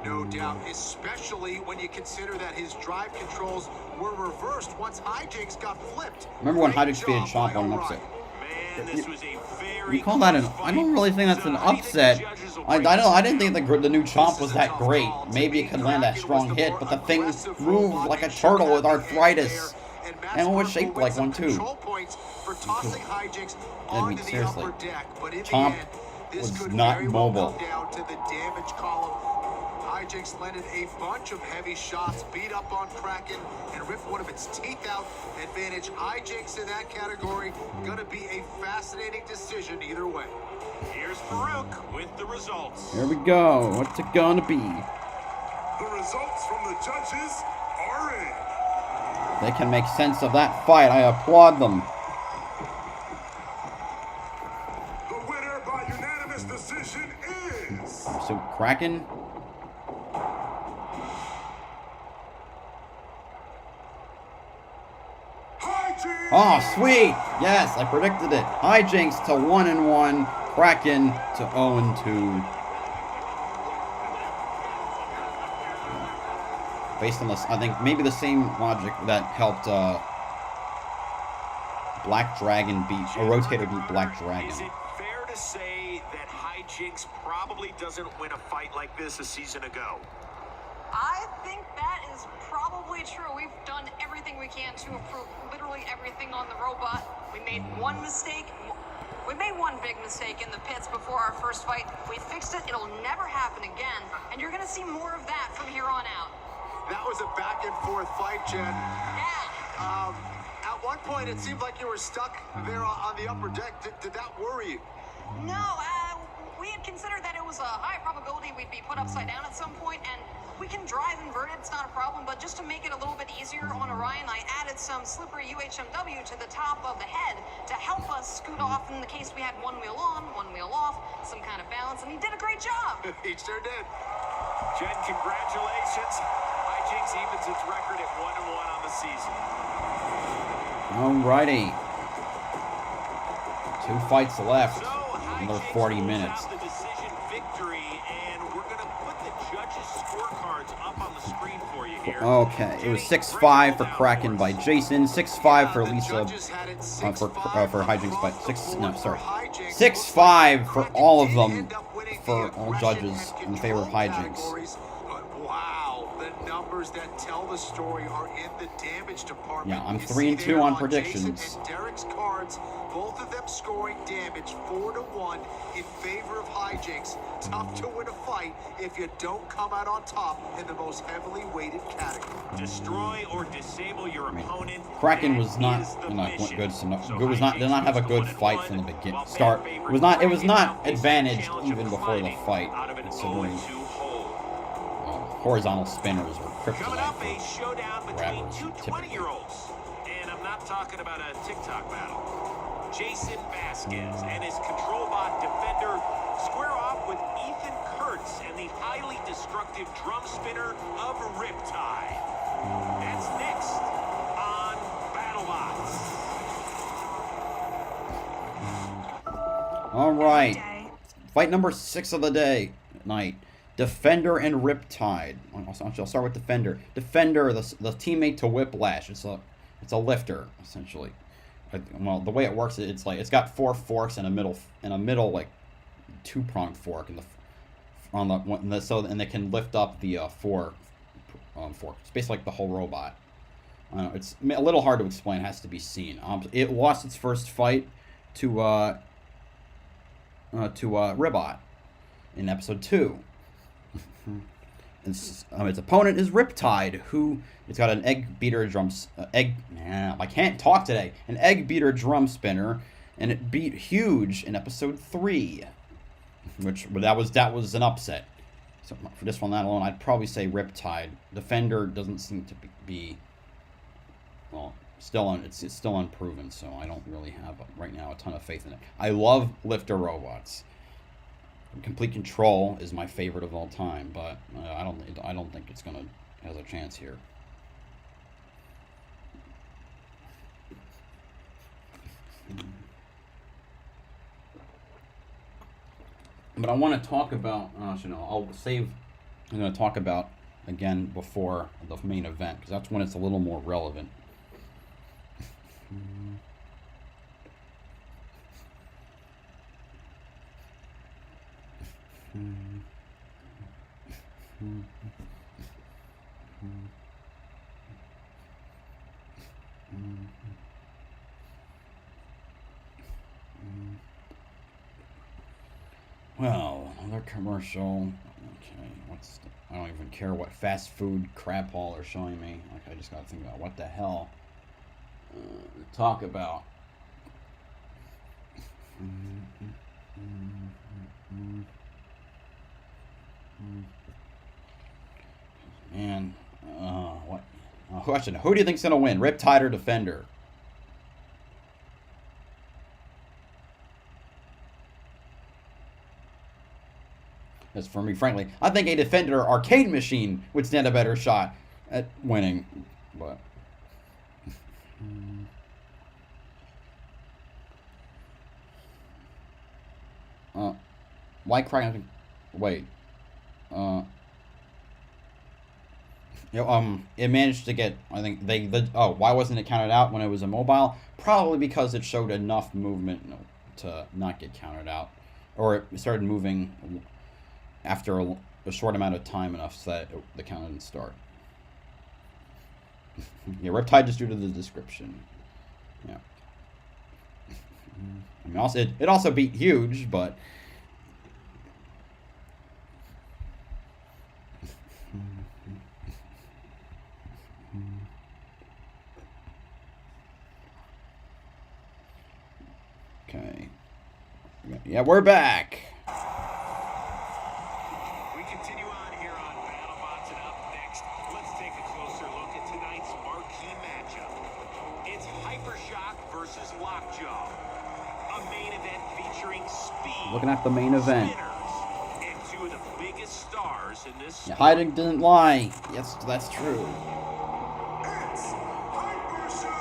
Speaker 7: No doubt, especially when you consider that his drive controls were reversed once Hijinx got flipped.
Speaker 1: Remember when Hijinx defeated Chomp on an upset?
Speaker 10: Man, this was a very
Speaker 1: you call that an? I don't really think that's an upset. I didn't think the new Chomp was that great. Maybe it could land a strong hit, but the thing moved like a turtle with arthritis. And it was shaped like one too. I mean, seriously, Chomp was not mobile.
Speaker 7: Hijinx landed a bunch of heavy shots, beat up on Kraken, and ripped one of its teeth out. Advantage Hijinx in that category. Gonna be a fascinating decision either way.
Speaker 10: Here's Farouk with the results.
Speaker 1: Here we go. What's it gonna be?
Speaker 2: The results from the judges are in.
Speaker 1: They can make sense of that fight. I applaud them.
Speaker 2: The winner by unanimous decision is...
Speaker 1: So, Kraken.
Speaker 2: Hijinx!
Speaker 1: Oh, sweet! Yes, I predicted it. Hijinx to 1-1. Kraken to 0-2. Based on this, I think maybe the same logic that helped Black Dragon beat, or Rotator beat Black Dragon.
Speaker 10: Is it fair to say that Hijinx probably doesn't win a fight like this a season ago?
Speaker 15: I think that is probably true. We've done everything we can to improve literally everything on the robot. We made one mistake. We made one big mistake in the pits before our first fight. We fixed it. It'll never happen again. And you're going to see more of that from here on out.
Speaker 7: That was a back and forth fight, Jen.
Speaker 15: Yeah.
Speaker 7: At one point, it seemed like you were stuck there on the upper deck. Did that worry you?
Speaker 15: No, we had considered that it was a high probability we'd be put upside down at some point, and we can drive inverted, it's not a problem, but just to make it a little bit easier on Orion, I added some slippery UHMW to the top of the head to help us scoot off in the case we had one wheel on, one wheel off, some kind of balance, and he did a great job.
Speaker 7: He sure did.
Speaker 10: Jen, congratulations. Hijinx evens its record at 1-1 on the season.
Speaker 1: Alrighty. 2 fights left. Another 40 minutes.
Speaker 10: The decision victory, and we're going to put the judges' scorecards up on the screen for you here.
Speaker 1: Okay, it was 6-5 for Kraken by Jason, 6-5 for Lisa, for Hijinx by 6-5 for all of them, for all judges in favor of Hijinx.
Speaker 7: Wow, the numbers that tell the story are in the damage department.
Speaker 1: Yeah, I'm 3-2 on predictions.
Speaker 7: Jason and Derek's cards, both of them scoring damage 4-1 in favor of Hijinx. Tough to win a fight if you don't come out on top in the most heavily weighted category.
Speaker 10: Destroy or disable your opponent.
Speaker 1: Kraken was not good. Did not have a good fight from the beginning. It was not advantaged even before the fight, considering horizontal spinners or
Speaker 10: Coming up, a
Speaker 1: kryptonite
Speaker 10: showdown between
Speaker 1: grabbers,
Speaker 10: two
Speaker 1: typically.
Speaker 10: 20-year-olds. And I'm not talking about a TikTok battle. Jason Vasquez and his control bot defender square off with Ethan Kurtz and the highly destructive drum spinner of Riptide. That's next on Battlebots.
Speaker 1: All right, fight number 6 of the day night. Defender and Riptide. I'll start with Defender. Defender, the teammate to Whiplash. It's a lifter essentially. Well, the way it works, it's got 4 forks and a middle like 2-pronged fork and they can lift up the 4 forks. It's basically like the whole robot. It's a little hard to explain. It has to be seen. It lost its first fight to Ribot in episode 2. Its opponent is Riptide, who it's got an egg beater I can't talk today. An egg beater drum spinner, and it beat Huge in episode 3, that was an upset. So for this one, that alone, I'd probably say Riptide. Defender doesn't seem to be well, it's still unproven, so I don't really have right now a ton of faith in it. I love lifter robots. Complete Control is my favorite of all time, but I don't think it's has a chance here. But I want to talk about. I'll save. I'm going to talk about again before the main event because that's when it's a little more relevant. Well, another commercial. Okay, I don't even care what fast food crap haul they're showing me. Like, I just gotta think about what the hell to talk about. Man, what? Question: who do you think's gonna win, Riptide or Defender? As for me, frankly, I think a Defender arcade machine would stand a better shot at winning. But why Kraken? Wait. It managed to get. I think why wasn't it counted out when it was immobile? Probably because it showed enough movement to not get counted out, or it started moving after a short amount of time enough so that the count didn't start. Yeah, Riptide just due to the description. Yeah. I mean, it also beat Huge, but. Okay. Yeah, we're back.
Speaker 10: We continue on here on Battlebots, and up next, let's take a closer look at tonight's marquee matchup. It's Hypershock versus Lockjaw. A main event featuring speed.
Speaker 1: Looking at the main event.
Speaker 10: And two of the biggest stars in this.
Speaker 1: Yeah, Hijinx didn't lie. Yes, that's true.
Speaker 2: It's Hypershock!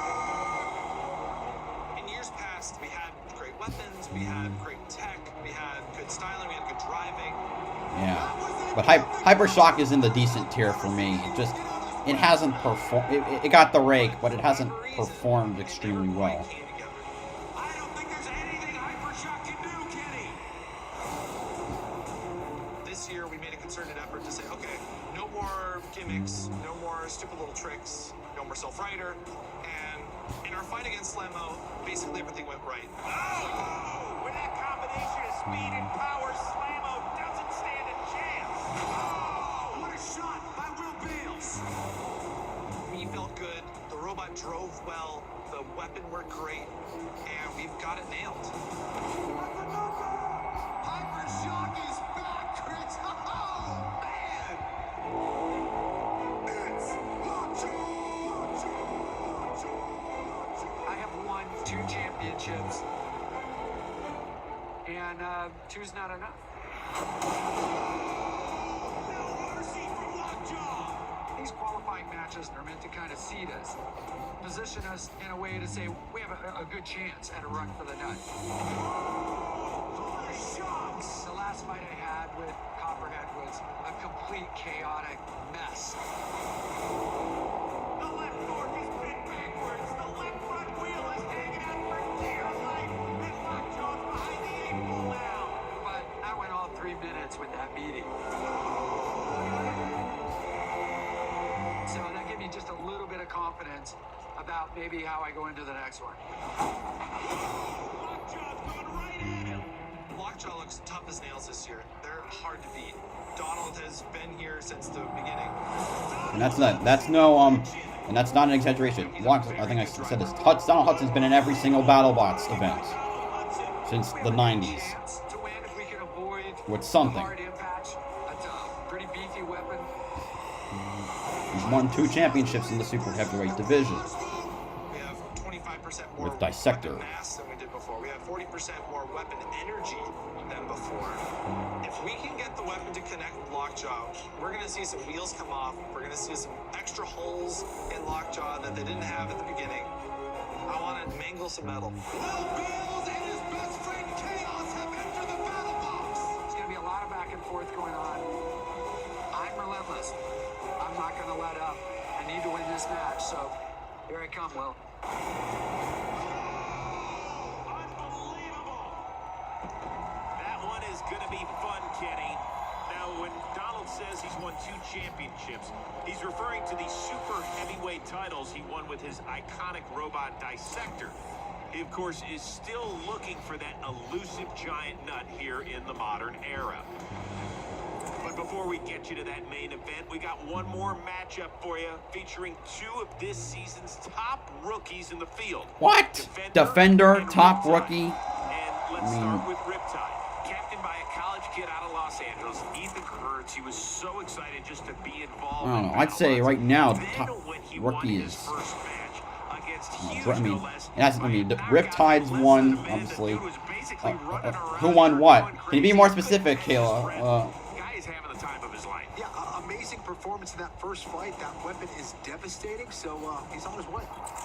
Speaker 3: In years past, we had great weapons, we had great tech, we had good styling, we had good driving.
Speaker 1: Yeah, but Hypershock is in the decent tier for me. It hasn't performed. It got the rake, but it hasn't performed extremely well.
Speaker 3: I don't think there's anything Hypershock can do, Kenny. This year, we made a concerted effort to say, okay, no more gimmicks, no more stupid little tricks, no more self-rider, and in our fight against Slammo, basically everything went right.
Speaker 10: Oh! With that combination of speed and power, Slammo doesn't stand a chance.
Speaker 3: Oh! What a shot by Will Bales! We felt good, the robot drove well, the weapon worked great, and we've got it nailed. Hypershock is back, Chris! Oh, man!
Speaker 2: It's Lockjaw!
Speaker 9: I have won 2 championships, and 2's not enough.
Speaker 3: No mercy from Lockjaw!
Speaker 9: These qualifying matches are meant to kind of seed us, position us in a way to say we have a good chance at a run for the nut. The last fight I had with Copperhead was a complete chaotic mess.
Speaker 10: The left fork is bent backwards. The left front wheel is hanging out for dear life. And Lockjaw's behind the 8 ball now.
Speaker 9: But I went all 3 minutes with that meeting. So that gave me just a little bit of confidence about maybe how I go into the next one.
Speaker 10: Lockjaw's going right at him.
Speaker 3: Lockjaw looks tough as nails this year. They're hard to beat. Donald has been here since the beginning.
Speaker 1: And that's not an exaggeration. I think I said this. Donald Hudson's been in every single BattleBots event since the 90s.
Speaker 9: To win if we can avoid
Speaker 1: with something.
Speaker 9: hard impact. That's a pretty beefy weapon.
Speaker 1: He's won 2 championships in the super heavyweight division.
Speaker 3: We have 25% more
Speaker 1: With Dissector.
Speaker 3: weapon mass than we did before. We have 40% more weapon energy than before. If we can get the weapon to connect with Lockjaw, we're going to see some wheels come off. We're going to see some extra holes in Lockjaw that they didn't have at the beginning. I want to mangle some metal. Will Bales and his best friend Chaos have entered the battle box.
Speaker 9: There's going to be a lot of back and forth going on. I'm relentless. I'm not going to let up. I need to win this match, so here I come, Will.
Speaker 10: Unbelievable. That one is going to be fun, Kenny. Now, when Donald says he's won 2 championships, he's referring to the super heavyweight titles he won with his iconic robot Dissector. He, of course, is still looking for that elusive giant nut here in the modern era. But before we get you to that main event, we got one more matchup for you, featuring 2 of this season's top rookies in the field.
Speaker 1: What? Defender top
Speaker 10: Riptide.
Speaker 1: rookie?
Speaker 10: And let's start with Riptide. Captained by a college kid out of Los Angeles, Ethan Kurtz. He was so excited just to be involved.
Speaker 1: I don't know. I'd say right now the
Speaker 10: Then
Speaker 1: top
Speaker 10: when he
Speaker 1: rookie
Speaker 10: won his
Speaker 1: is.
Speaker 10: first match against huge,
Speaker 1: I mean,
Speaker 10: no less,
Speaker 1: Riptide's won, obviously. Who won what? Can you be more specific, Kayla?
Speaker 10: Guy is having the time of his life.
Speaker 7: Yeah, amazing performance in that first fight. That weapon is devastating, so he's on his way.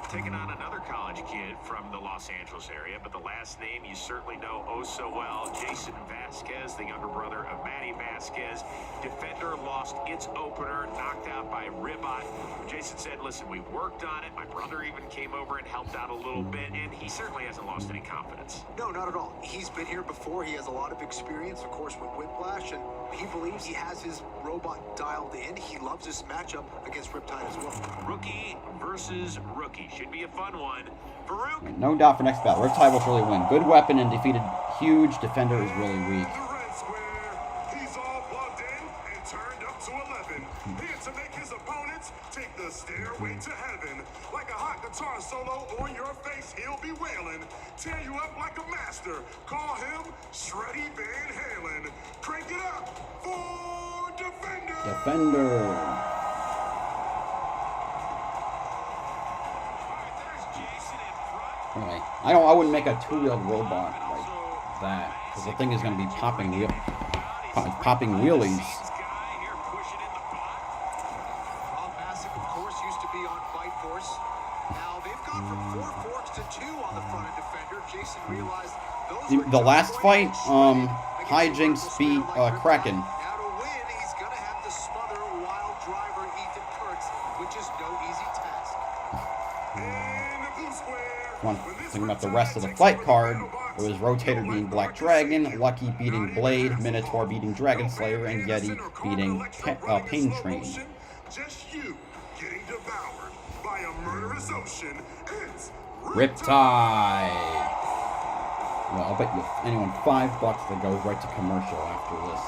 Speaker 10: Taking on another college kid from the Los Angeles area, but the last name you certainly know oh so well, Jason Vasquez, the younger brother of Manny Vasquez. Defender lost its opener, knocked out by Ribot. Jason said, listen, we worked on it. My brother even came over and helped out a little bit, and he certainly hasn't lost any confidence.
Speaker 7: No, not at all. He's been here before. He has a lot of experience, of course, with Whiplash, and he believes he has his robot dialed in. He loves this matchup against Riptide as well.
Speaker 10: Rookie versus rookie. Should be a fun one. Farouk.
Speaker 1: No doubt for next battle. Riptide will surely win. Good weapon and defeated huge. Defender is really weak.
Speaker 2: The red square, he's all plugged in and turned up to 11. Here to make his opponents take the stairway to heaven. Like a hot guitar solo on your face, he'll be wailing. Tear you up like a master. Call him Shreddy Van Halen. Crank it up for Defender.
Speaker 1: Defender. Anyway, I wouldn't make a two-wheeled robot like that, because the thing is going to be popping wheelies.
Speaker 7: Massive, of course, used to be on Fight Force. Now they've gone from 4 forks to 2 on the front of Defender. Jason realized those
Speaker 1: The last fight, Hijinx beat Kraken.
Speaker 7: Now to win, he's going to have to smother wild driver Ethan Kurtz, which is no easy task.
Speaker 1: One thing about the rest of the fight card, it was Rotator beating Black Dragon, Lucky beating Blade, Minotaur beating Dragon Slayer, and Yeti beating Pain Train.
Speaker 2: Just you getting devoured by a murderous ocean. It's
Speaker 1: Riptide. Well, I'll bet you anyone $5 that goes right to commercial after this.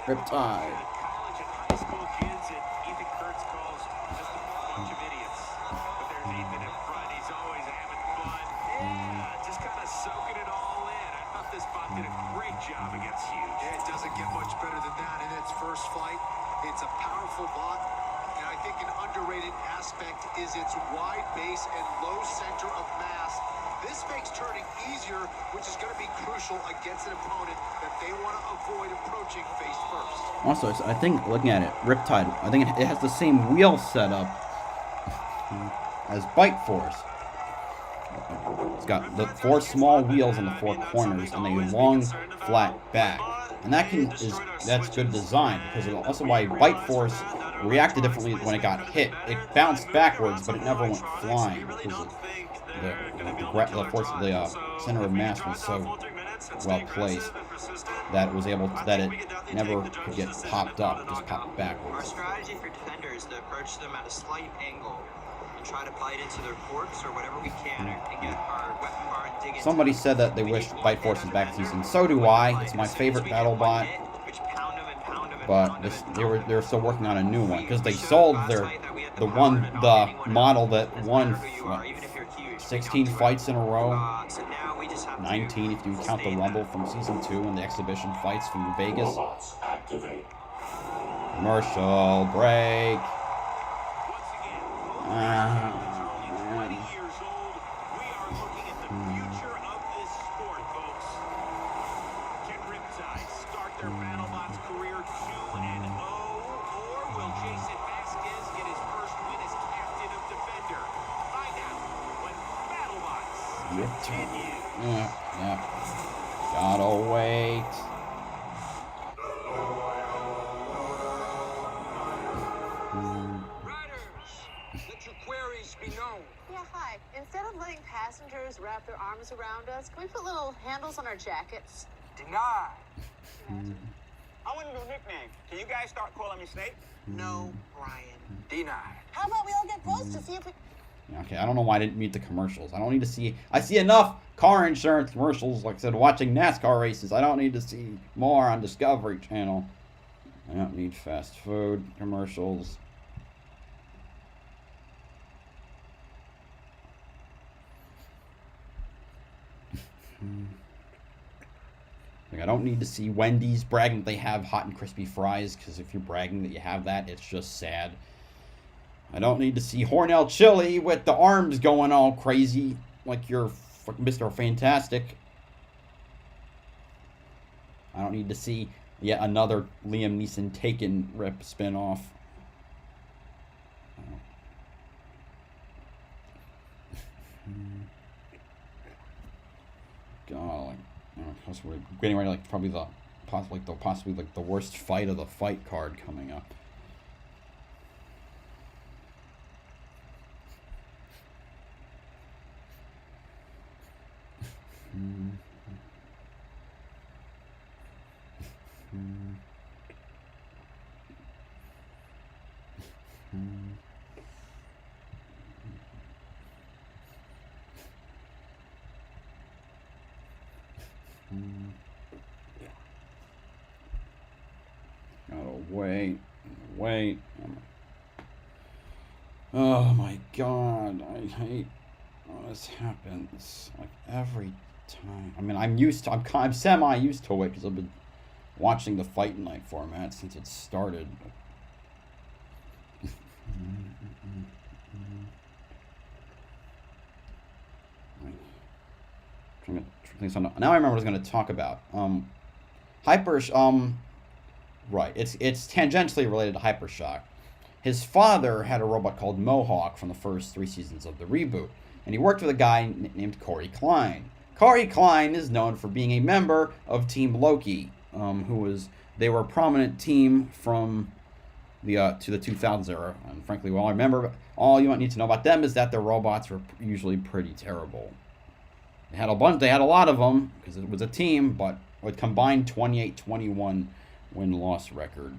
Speaker 1: Riptide.
Speaker 10: College and high school kids that Ethan Kurtz calls just a bunch of idiots. But there's Ethan in front. He's always having fun. Yeah, just kind of soaking it all in. I thought this bot did a great job against Huge.
Speaker 7: Yeah, it doesn't get much better than that in its first fight. It's a powerful bot, and I think an underrated aspect is its wide base and low center of mass. This makes turning easier, which is going to be crucial against an opponent that they want to avoid approaching face first.
Speaker 1: Also, I think, looking at it, Riptide, I think it has the same wheel setup as Bite Force. It's got the 4 small wheels on the 4 corners and a long, flat back. And that's good design, because also why Bite Force reacted differently when it got hit. It bounced backwards, but it never went flying, because the center of mass was so well placed that it was able to, that it never could get popped up, just popped
Speaker 4: Our
Speaker 1: backwards.
Speaker 4: strategy for Defender is to approach them at a slight angle and try to bite into their corks or whatever we can and get our weapon bar and dig into
Speaker 1: Somebody said that they wish Bite Force was back this season. So do I. It's my favorite Battlebot. But they're still working on a new one, because they sold the model that won 16 fights in a row, 19 if you count the Rumble from Season 2 and the exhibition fights from Vegas. Commercial break. Man.
Speaker 10: Can Riptide start their Battlebots career 2-0, or will Jason Vasquez get his first win as captain of Defender? Find out when Battlebots continue.
Speaker 1: Yeah. Gotta wait.
Speaker 3: Let your queries be known.
Speaker 16: Yeah, hi. Instead of letting passengers wrap their arms around us, can we put little handles on our jackets?
Speaker 3: Deny.
Speaker 17: I want a new nickname. Can you guys start calling me Snake?
Speaker 3: No, Brian. Deny.
Speaker 16: How about we all get close to see if we...
Speaker 1: Okay, I don't know why I didn't meet the commercials. I don't need to see... I see enough car insurance commercials, like I said, watching NASCAR races. I don't need to see more on Discovery Channel. I don't need fast food commercials. Like, I don't need to see Wendy's bragging that they have hot and crispy fries, because if you're bragging that you have that, it's just sad. I don't need to see Hornell Chili with the arms going all crazy like you're Mr. Fantastic. I don't need to see yet another Liam Neeson Taken rip spinoff. God, like, we're getting ready, like, probably possibly the worst fight of the fight card coming up. Gotta wait. Oh my God, I hate when this happens, like, every time. I mean, I'm semi-used to it, because I've been watching the Fight Night format since it started. Now I remember what I was going to talk about. Right. It's tangentially related to Hypershock. His father had a robot called Mohawk from the first 3 seasons of the reboot, and he worked with a guy named Corey Klein. Corey Klein is known for being a member of Team Loki, they were a prominent team from the 2000s era, and frankly, all you might need to know about them is that their robots were usually pretty terrible. They had a lot of them because it was a team, but with combined 28-21 win-loss record.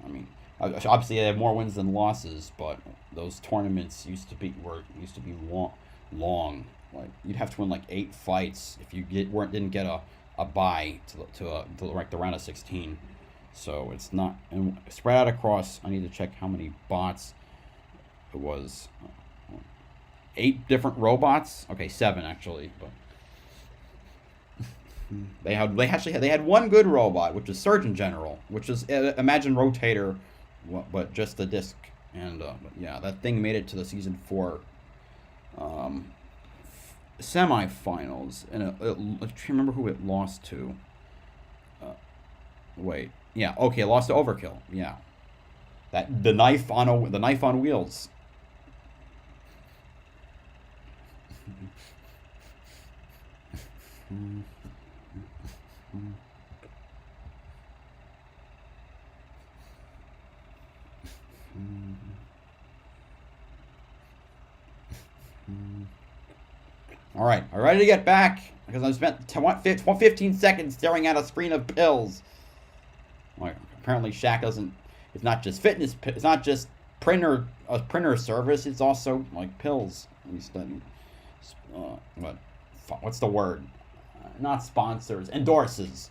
Speaker 1: I mean, obviously they have more wins than losses, but those tournaments used to be long. Like you'd have to win like 8 fights if you didn't get a bye to like the round of 16. So it's not spread out across. I need to check how many bots it was. 8 different robots. Okay, 7 actually, but. They had one good robot, which is Surgeon General, which is imagine Rotator, but just the disc. And but yeah, that thing made it to the season 4 semifinals. And let's remember who it lost to. Wait, yeah, okay, it lost to Overkill. Yeah, the knife on wheels. All right, I'm ready to get back because I spent 15 seconds staring at a screen of pills. Like, apparently, Shaq doesn't. It's not just fitness. It's not just printer service. It's also like pills. We study. What's the word? Not sponsors. Endorses.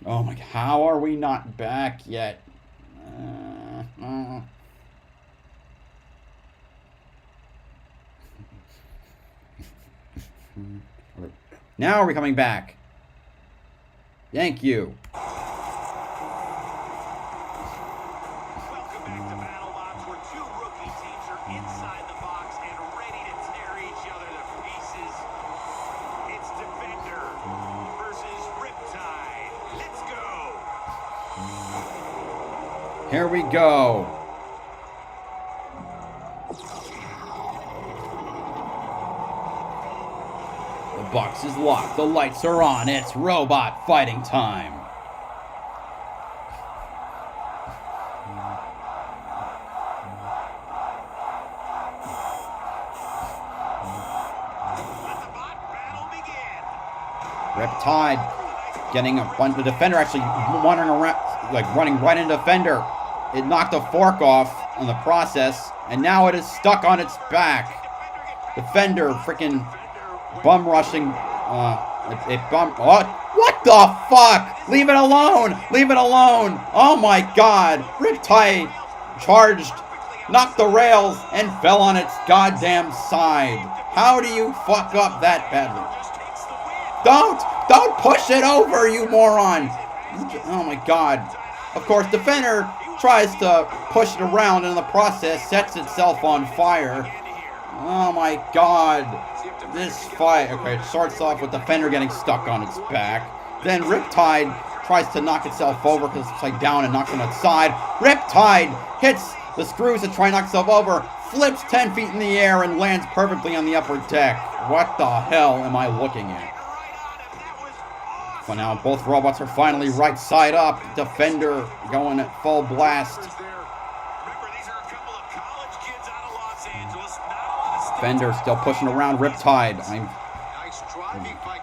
Speaker 1: Oh my God! How are we not back yet? Now we're coming back. Thank you.
Speaker 10: Welcome back to Battlebots, where 2 rookie teams are inside the box and ready to tear each other to pieces. It's Defender versus Riptide. Let's go.
Speaker 1: Here we go. The box is locked. The lights are on. It's robot fighting time. Riptide getting a bunch of Defender actually wandering around, like running right into Defender. It knocked a fork off in the process, and now it is stuck on its back. Defender freaking bum rushing. What the fuck? Leave it alone! Leave it alone! Oh my God! Riptide charged, knocked the rails, and fell on its goddamn side. How do you fuck up that badly? Don't push it over, you moron! Oh my God! Of course, Defender tries to push it around, and in the process sets itself on fire. Oh my God! This fight, okay, it starts off with Defender getting stuck on its back. Then Riptide tries to knock itself over because it's upside down and knocks on its side. Riptide hits the screws to try and knock itself over, flips 10 feet in the air and lands perfectly on the upper deck. What the hell am I looking at? So now both robots are finally right side up. Defender going at full blast. Defender still pushing around Riptide.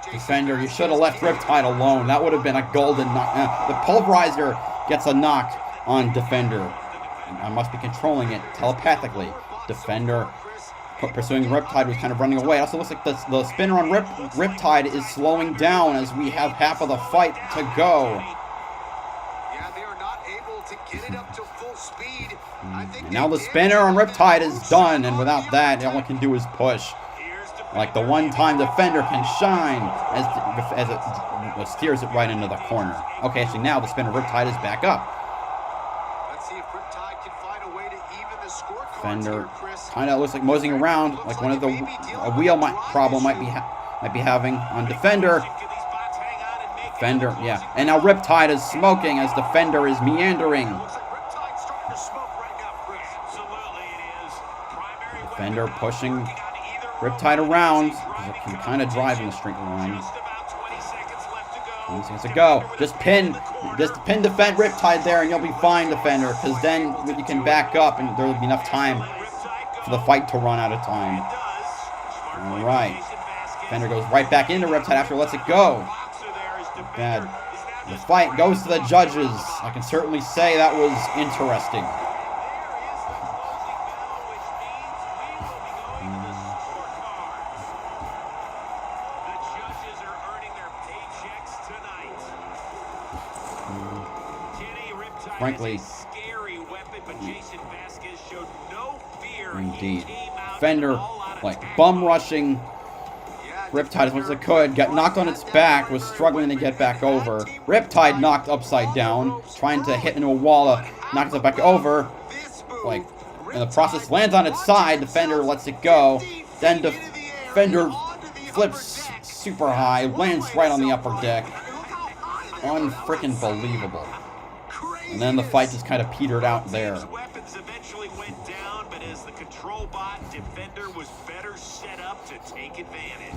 Speaker 1: Defender, you should have left Riptide alone. That would have been a golden knock. The Pulverizer gets a knock on Defender. I must be controlling it telepathically. Defender pursuing Riptide was kind of running away. It also looks like the spinner on Riptide is slowing down as we have half of the fight to go.
Speaker 7: Yeah, they are not able to get it up to full speed.
Speaker 1: And now the spinner on Riptide is done, and without that, all it can do is push. Like the one time Defender can shine as it steers it right into the corner. Okay, actually now the spinner Riptide is back up.
Speaker 7: Let's see if Riptide can find a way to even the scorecard.
Speaker 1: Fender kind of looks like moseying around, like one of the wheel problem might be having on Defender. Defender, yeah. And now Riptide is smoking as Defender is meandering. Defender pushing Riptide around. He can kind of drive in the straight line. 20 seconds to go. Just pin defend Riptide there, and you'll be fine, Defender, because then you can back up, and there will be enough time for the fight to run out of time. All right. Defender goes right back into Riptide after lets it go. Bad. The fight goes to the judges. I can certainly say that was interesting. Frankly, indeed. Fender, like, bum rushing Riptide as much as it could, got knocked on its back, was struggling to get back over. Riptide knocked upside down, trying to hit into a wall, knocks it back over. Like, in the process, lands on its side. Defender lets it go. Then Defender flips super high, lands right on the upper deck. Unfreaking believable. And then the fight just kind of petered out there.
Speaker 10: Weapons eventually went down, but as the control bot, Defender was better set up to take advantage.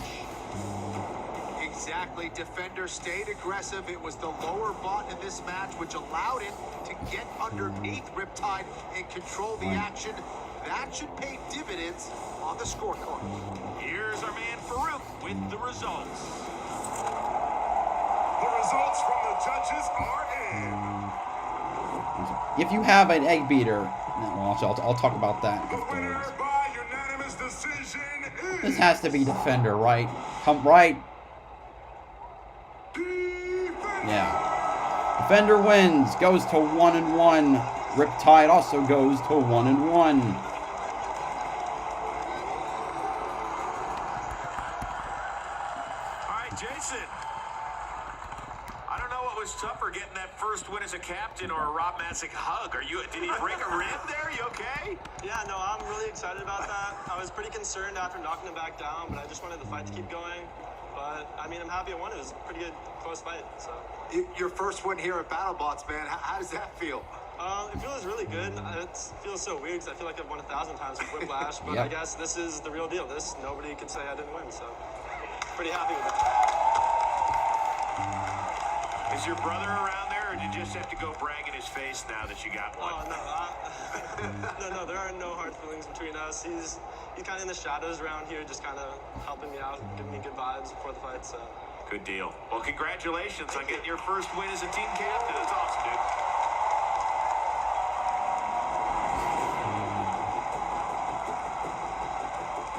Speaker 7: Exactly. Defender stayed aggressive. It was the lower bot in this match which allowed it to get underneath Riptide and control the action. That should pay dividends on the scorecard.
Speaker 10: Here's our man Farouk with the results.
Speaker 2: The results from the judges are in.
Speaker 1: If you have an egg beater, well, I'll talk about that afterwards. This has to be Defender, right? Right? Yeah. Defender wins, goes to 1-1. Riptide also goes to 1-1.
Speaker 10: Jason, I don't know what was tougher, getting that first win as a captain or a Rob Matzik hug. Did he break a rib there? You okay?
Speaker 18: Yeah, no, I'm really excited about that. I was pretty concerned after knocking him back down, but I just wanted the fight to keep going. But, I mean, I'm happy I won. It was a pretty good, close fight, so.
Speaker 7: Your first win here at Battlebots, man. How does that feel?
Speaker 18: It feels really good. It feels so weird because I feel like I've won 1,000 times with Whiplash, but I guess this is the real deal. Nobody can say I didn't win, so pretty happy with it.
Speaker 10: Is your brother around there, or did you just have to go brag in his face now that you got one?
Speaker 18: Oh, no, there are no hard feelings between us. He's kind of in the shadows around here, just kind of helping me out, giving me good vibes before the fight, so.
Speaker 10: Good deal. Well, congratulations on getting your first win as a team captain. That's awesome, dude.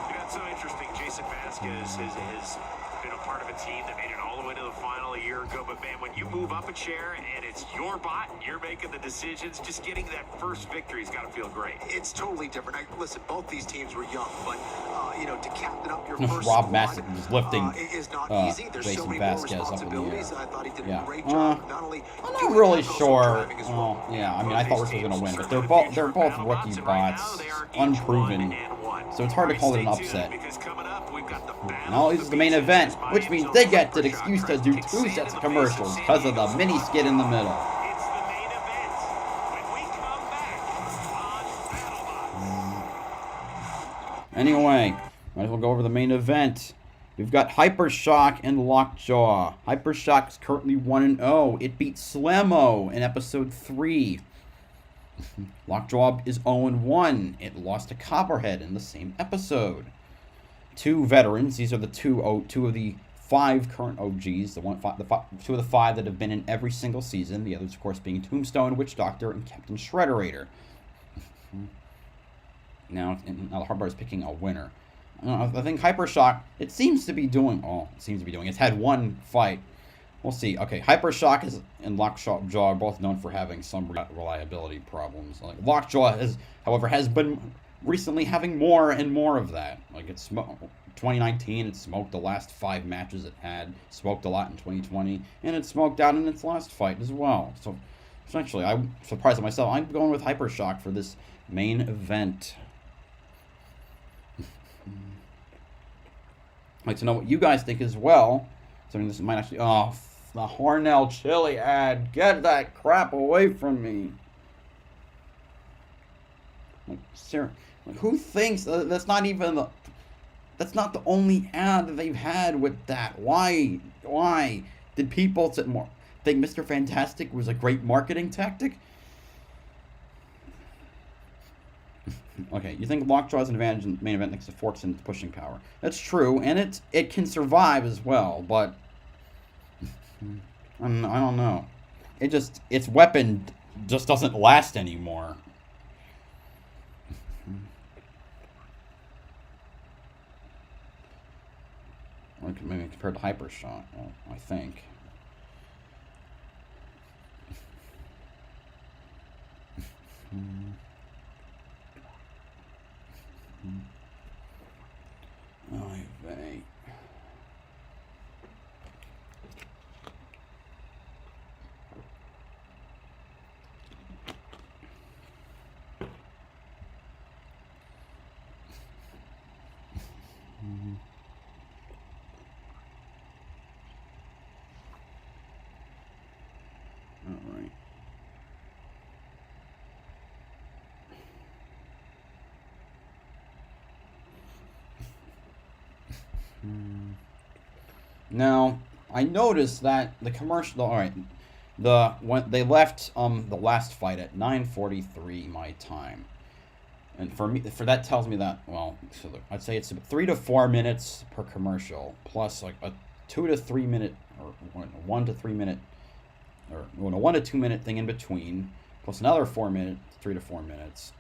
Speaker 10: You know, it's so interesting. Jason Vasquez has been a part of a team that made it all the way to the final a year ago. But, man, when you move up a chair and it's your bot and you're making the decisions, just getting that first victory's got to feel great.
Speaker 7: It's totally different. Listen, both these teams were young, but, you know, to captain up your first
Speaker 1: Rob Matzik was lifting
Speaker 7: is not easy. There's so many more responsibilities. I thought he did a great job. Not only
Speaker 1: I'm not really sure. Well, yeah, I mean, I thought Rich was going to win, but they're both rookie bots, unproven. So it's hard to call it an upset. Now it's the main event, which means they get the excuse to do 2 sets of commercials because of the mini skit in the middle. Anyway, might as well go over the main event. We've got Hypershock and Lockjaw. Hypershock is currently 1-0. It beat Slammo in episode 3. Lockjaw is 0-1. It lost to Copperhead in the same episode. 2 veterans. These are the two of the 5 current OGs. 2 of the 5 that have been in every single season. The others, of course, being Tombstone, Witch Doctor, and Captain Shredderator. Now the hard part is picking a winner. I think Hypershock, it seems to be doing. It's had 1 fight. We'll see. Okay, Hypershock and Lockjaw are both known for having some reliability problems. Like Lockjaw has been recently having more and more of that. Like 2019, it smoked the last 5 matches it had. Smoked a lot in 2020, and it smoked out in its last fight as well. So essentially, I'm surprised at myself. I'm going with Hypershock for this main event. I'd like to know what you guys think as well. So this might actually... Oh, the Hornell chili ad. Get that crap away from me. Like, seriously. Like, who thinks... that's not even the... That's not the only ad that they've had with that. Why? Why? Did people think Mr. Fantastic was a great marketing tactic? Okay, you think Lockjaw has an advantage in the main event next to Forks and pushing power. That's true, and it can survive as well, but I don't know. Its weapon just doesn't last anymore. Maybe compared to Hypershock, I think. Ay, vey. All right. Now, I noticed that the commercial. All right, when they left the last fight at 9:43 my time, and for that tells me that so I'd say it's 3 to 4 minutes per commercial plus like a 2 to 3 minute or 1 to 3 minute or a 1 to 2 minute thing in between plus another 3 to 4 minutes.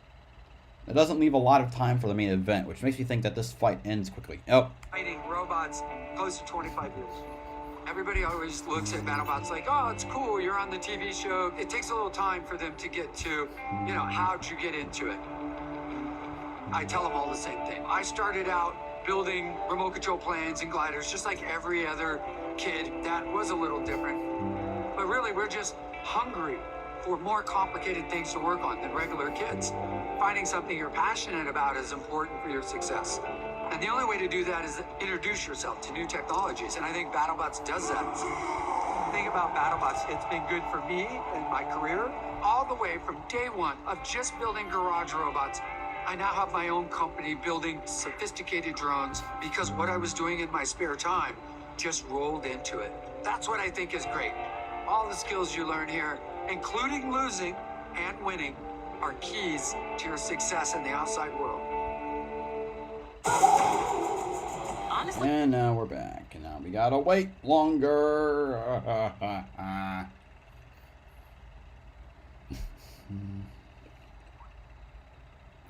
Speaker 1: That doesn't leave a lot of time for the main event, which makes me think that this fight ends quickly. Oh.
Speaker 19: Fighting robots close to 25 years. Everybody always looks at Battlebots like, oh, it's cool, you're on the TV show. It takes a little time for them to get to, how'd you get into it? I tell them all the same thing. I started out building remote control planes and gliders just like every other kid. That was a little different. But really, we're just hungry for more complicated things to work on than regular kids. Finding something you're passionate about is important for your success. And the only way to do that is to introduce yourself to new technologies, and I think BattleBots does that. The thing about BattleBots, it's been good for me and my career, all the way from day one of just building garage robots. I now have my own company building sophisticated drones because what I was doing in my spare time just rolled into it. That's what I think is great. All the skills you learn here, including losing and winning, are keys to your success in the outside world.
Speaker 6: Honestly.
Speaker 1: And now we're back. And now we gotta wait longer.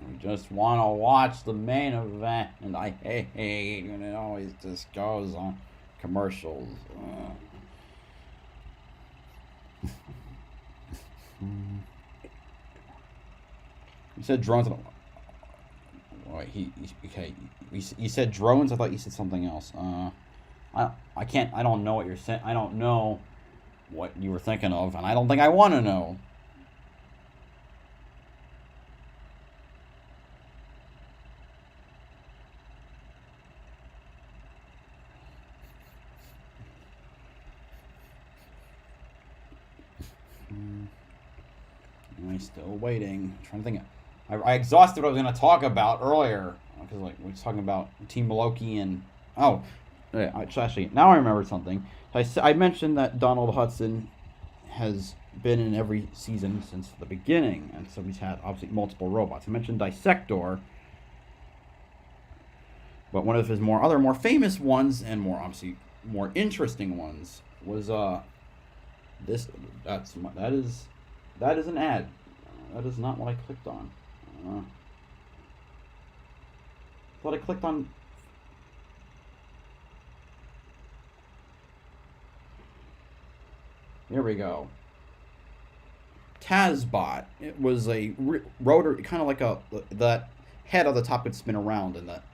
Speaker 1: We just want to watch the main event, and I hate when it always just goes on commercials. You said drones. Wait, you said drones. I thought you said something else. I can't. I don't know what you're saying. I don't know what you were thinking of, and I don't think I want to know. Am I still waiting? I'm trying to think. I exhausted what I was going to talk about earlier because like we were talking about Team Loki and actually now I remember something. I mentioned that Donald Hudson has been in every season since the beginning, and so he's had obviously multiple robots. I mentioned Dissector, but one of his more famous ones and more interesting ones was this. That is an ad. That is not what I clicked on. Thought I clicked on. Here we go. Tazbot. It was a rotor, kind of like that head on the top could spin around, and that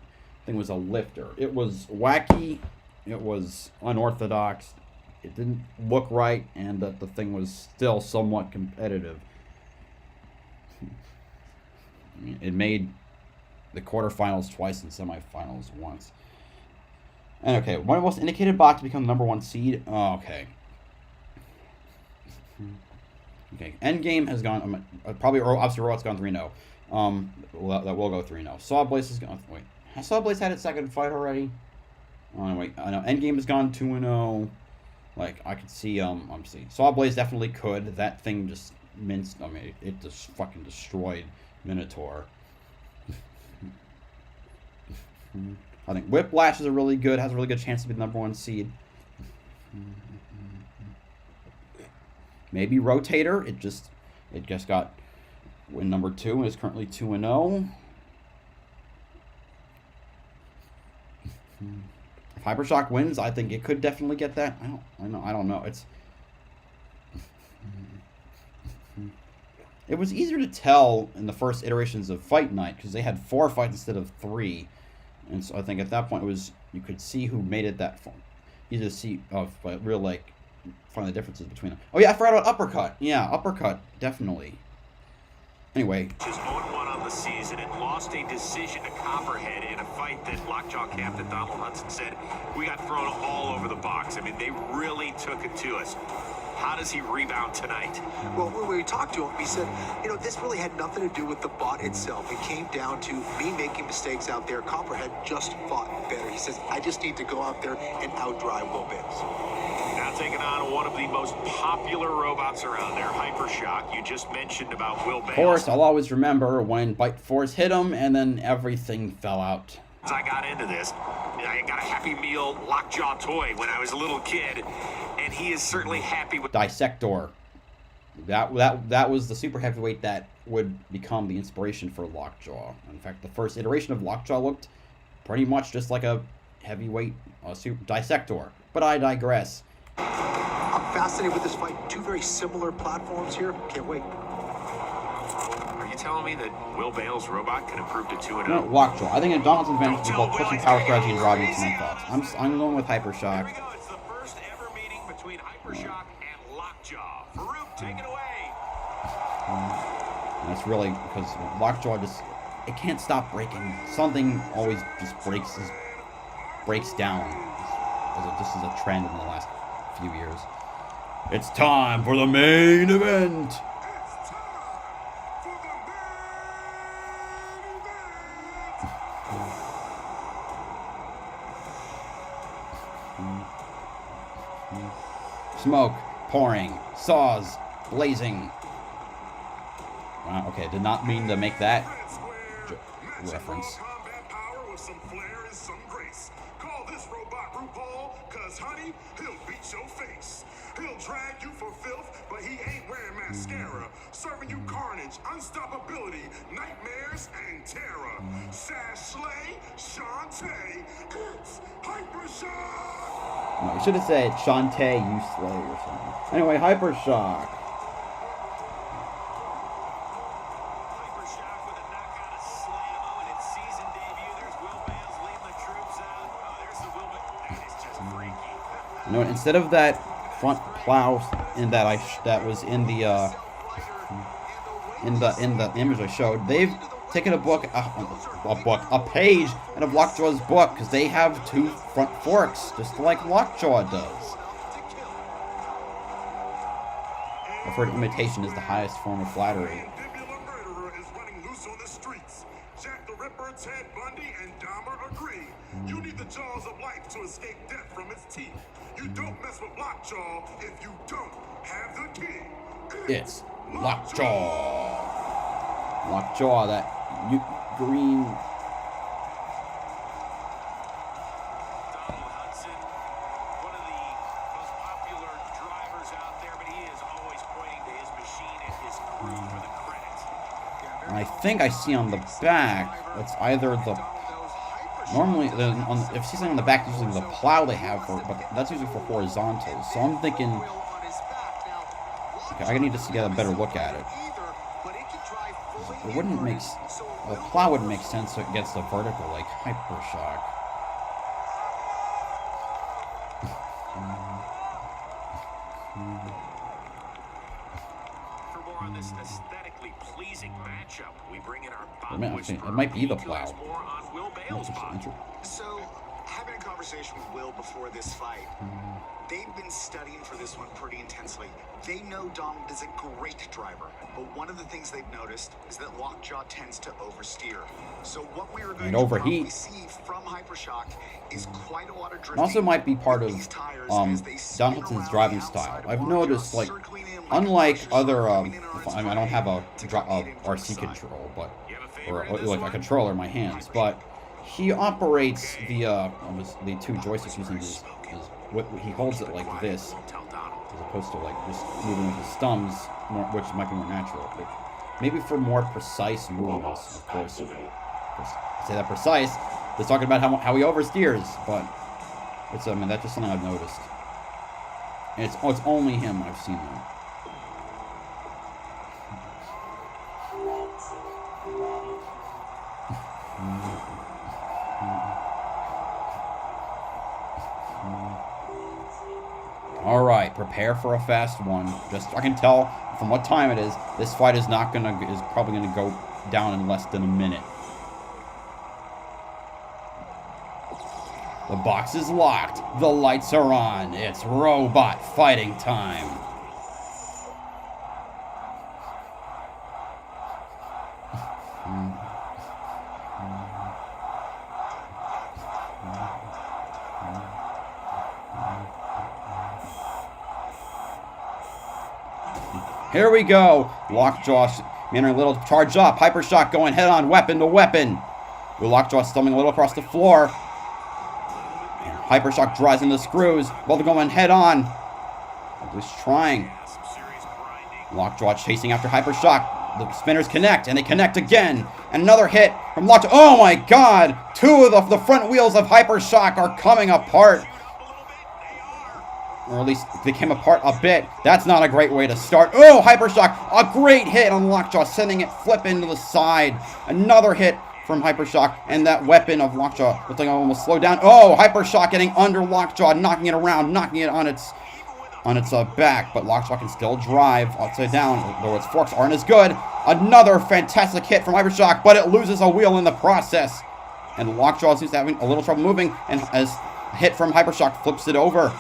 Speaker 1: thing was a lifter. It was wacky. It was unorthodox. It didn't look right, and that the thing was still somewhat competitive. It made the quarterfinals twice and semifinals once. And okay, one of the most indicated bots to become the #1 seed. Oh, okay. Okay, Endgame has gone, probably, obviously, Robot's gone 3-0. That will go 3-0. Sawblaze has gone, wait, has Sawblaze had its second fight already? Oh, wait, I know, Endgame has gone 2-0. Like, I could see, see. Sawblaze definitely could. That thing just minced, I mean, it just fucking destroyed Minotaur. I think Whiplash is has a really good chance to be the #1 seed. Maybe Rotator. It just got win #2 and is currently 2-0. If Hypershock wins, I think it could definitely get that. I don't know. It was easier to tell in the first iterations of Fight Night because they had 4 fights instead of 3, and so I think at that point it was you could see who made it that far. Easy to see real like find the differences between them. Oh yeah, I forgot about Uppercut. Yeah, Uppercut definitely. Anyway.
Speaker 10: Just 0-1 on the season and lost a decision to Copperhead in a fight that Lockjaw captain Donald Hudson said we got thrown all over the box. I mean, they really took it to us. How does he rebound tonight?
Speaker 7: Well, when we talked to him, he said, you know, this really had nothing to do with the bot itself. It came down to me making mistakes out there. Copperhead just fought better. He says, I just need to go out there and outdrive Will Bales.
Speaker 10: Now taking on one of the most popular robots around there, Hypershock. You just mentioned about Will Bales.
Speaker 1: Of course, I'll always remember when Bite Force hit him and then everything fell out.
Speaker 10: As I got into this, I got a Happy Meal Lockjaw toy when I was a little kid, and he is certainly happy with
Speaker 1: Dissector. That was the super heavyweight that would become the inspiration for Lockjaw. In fact, the first iteration of Lockjaw looked pretty much just like a heavyweight super Dissector. But I digress.
Speaker 7: I'm fascinated with this fight. 2 very similar platforms here. Can't wait.
Speaker 10: Are you telling me that Will Bales' robot can improve to 2-0?
Speaker 1: No, Lockjaw. I think in Donald's advantage is both pushing power strategy and robbing some thoughts. I'm going with Hypershock.
Speaker 10: Here we go. It's the first ever meeting between Hypershock and Lockjaw. Farouk, take it away.
Speaker 1: And that's really because Lockjaw it can't stop breaking. Something always just breaks down. This is a trend in the last few years. It's time for the main event. Smoke pouring, saws blazing. Wow, okay, did not mean to make that reference.
Speaker 2: Honey, he'll beat your face. He'll drag you for filth, but he ain't wearing mascara. Serving you carnage, unstoppability, nightmares, and terror. Sash Slay, Shantae, it's Hypershock!
Speaker 1: No, you should have said Shantae, you slay or something. Anyway, Hypershock. You know, instead of that front plow in that was in the image I showed, they've taken a page out of Lockjaw's book because they have 2 front forks, just like Lockjaw does. I've heard imitation is the highest form of flattery.
Speaker 2: Ted Bundy and Dahmer agree. You need the jaws of life to escape death from its teeth. You don't mess with Lockjaw if you don't have the key.
Speaker 1: It's Lockjaw. Lockjaw, that green.
Speaker 10: Donald Hudson, one of the most popular drivers out there, but he is always pointing to his machine and his crew for the credit.
Speaker 1: And I think I see on the back, it's either the normally if you see something on the back, usually the plow they have for, but that's usually for horizontals. So I'm thinking, okay, I need to get a better look at it. It wouldn't make the plow wouldn't make sense against the vertical like Hypershock.
Speaker 10: For more on this aesthetically pleasing matchup, we bring in our
Speaker 1: It might be the plow.
Speaker 7: So, having a
Speaker 3: conversation with Will before this fight. They've been studying for this one pretty intensely. They know Donald is a great driver, but one of the things they've noticed is that Lockjaw tends to oversteer. So what we are going to probably see from Hypershock is quite a lot of drifting.
Speaker 1: Also might be part of Donaldson's driving style. I've noticed, like, unlike other, I mean, I don't have a RC control, but or like a controller in my hands, but he operates the two joysticks using his he holds it like this, as opposed to like just moving with his thumbs, which might be more natural. But maybe for more precise movements, of course. I say that precise. He's talking about how he oversteers, but it's I mean that's just something I've noticed. And it's only him I've seen that. All right, prepare for a fast one. Just I can tell from what time it is. This fight is probably gonna go down in less than a minute. The box is locked. The lights are on. It's robot fighting time. Here we go. Lockjaw, entering a little charge up. Hypershock going head on, weapon to weapon. Lockjaw stumbling a little across the floor. And Hypershock drives into the screws. Both are going head on. At least trying. Lockjaw chasing after Hypershock. The spinners connect, and they connect again. And another hit from Lockjaw. Oh my god! Two of the front wheels of Hypershock are coming apart. Or at least they came apart a bit. That's not a great way to start. Oh, Hypershock. A great hit on Lockjaw, sending it flipping to the side. Another hit from Hypershock, and that weapon of Lockjaw looks like it almost slowed down. Oh, Hypershock getting under Lockjaw, knocking it around, knocking it on its back. But Lockjaw can still drive upside down, though its forks aren't as good. Another fantastic hit from Hypershock, but it loses a wheel in the process. And Lockjaw seems to having a little trouble moving, and as a hit from Hypershock flips it over.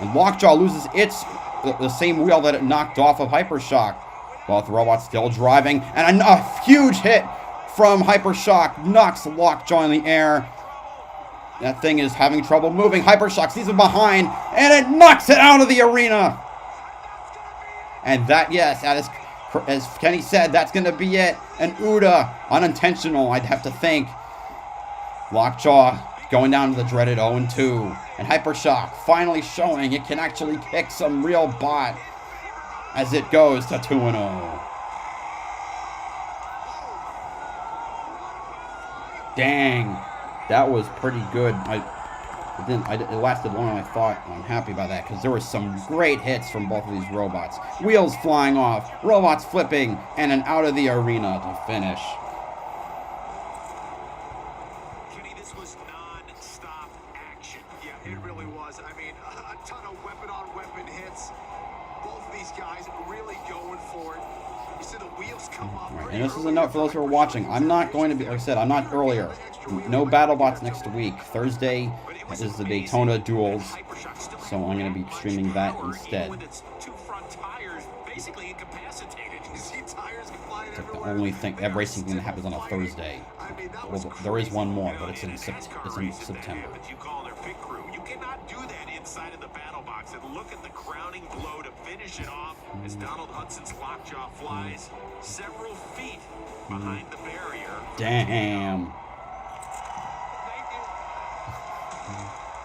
Speaker 1: And Lockjaw loses the same wheel that it knocked off of Hypershock. Both robots still driving. And a huge hit from Hypershock knocks Lockjaw in the air. That thing is having trouble moving. Hypershock sees it behind, and it knocks it out of the arena. And that, yes, that is, as Kenny said, that's going to be it. An UDA, unintentional, I'd have to think. Lockjaw going down to the dreaded 0-2. And Hypershock finally showing it can actually kick some real butt as it goes to 2-0. Dang, that was pretty good. It lasted longer than I thought. I'm happy about that because there were some great hits from both of these robots. Wheels flying off, robots flipping, and an out of the arena to finish. And this is a note for those who are watching. I'm not going to be, like I said, I'm not earlier. No Battlebots next week. Thursday is the Daytona Duels, so I'm going to be streaming that instead. It's like the only thing, that racing thing that happens on a Thursday. Well, there is one more, but it's in September.
Speaker 10: You cannot do that inside of the battle box. And look at the crowning blow to finish it off as Donald Hudson's Lockjaw flies several feet behind the barrier.
Speaker 1: Damn.
Speaker 10: Thank you.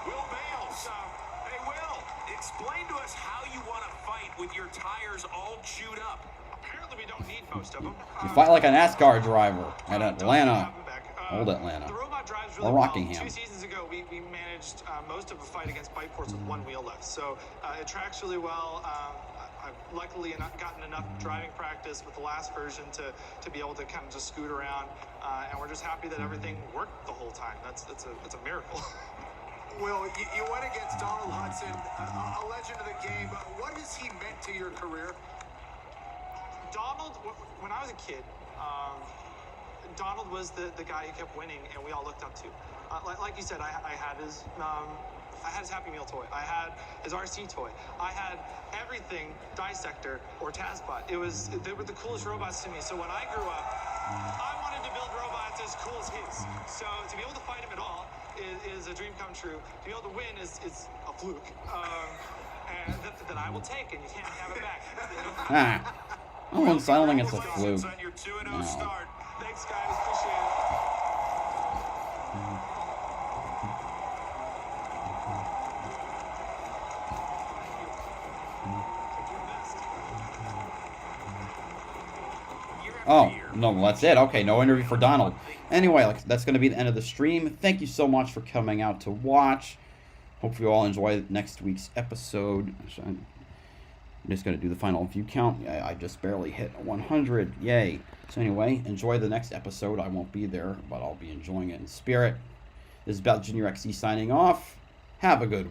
Speaker 10: Will Bales. Hey, Will, explain to us how you want to fight with your tires all chewed up. Apparently we don't need most of them.
Speaker 1: You fight like a NASCAR driver at Atlanta. Old Atlanta.
Speaker 18: The robot drives really
Speaker 1: or Rockingham.
Speaker 18: Well. 2 seasons ago, we managed most of a fight against bike ports with one wheel left. So it tracks really well. I've luckily gotten enough driving practice with the last version to be able to kind of just scoot around. And we're just happy that everything worked the whole time. That's a miracle.
Speaker 7: Will, you went against Donald Hudson, a legend of the game. What has he meant to your career?
Speaker 18: Donald, when I was a kid, Donald was the guy who kept winning, and we all looked up to. Like you said, I had his Happy Meal toy. I had his RC toy. I had everything Dissector or Tazbot. They were the coolest robots to me. So when I grew up, I wanted to build robots as cool as his. So to be able to fight him at all is a dream come true. To be able to win is a fluke. And that I will take, and you can't have it back.
Speaker 1: Oh, and sounding it's a fluke.
Speaker 18: On your 2-0 start. Thanks, guys. Appreciate it.
Speaker 1: Oh, no, that's it. Okay, no interview for Donald. Anyway, that's going to be the end of the stream. Thank you so much for coming out to watch. Hope you all enjoy next week's episode. I'm just going to do the final view count. I just barely hit 100. Yay. So anyway, enjoy the next episode. I won't be there, but I'll be enjoying it in spirit. This is BowserJrXD signing off. Have a good one.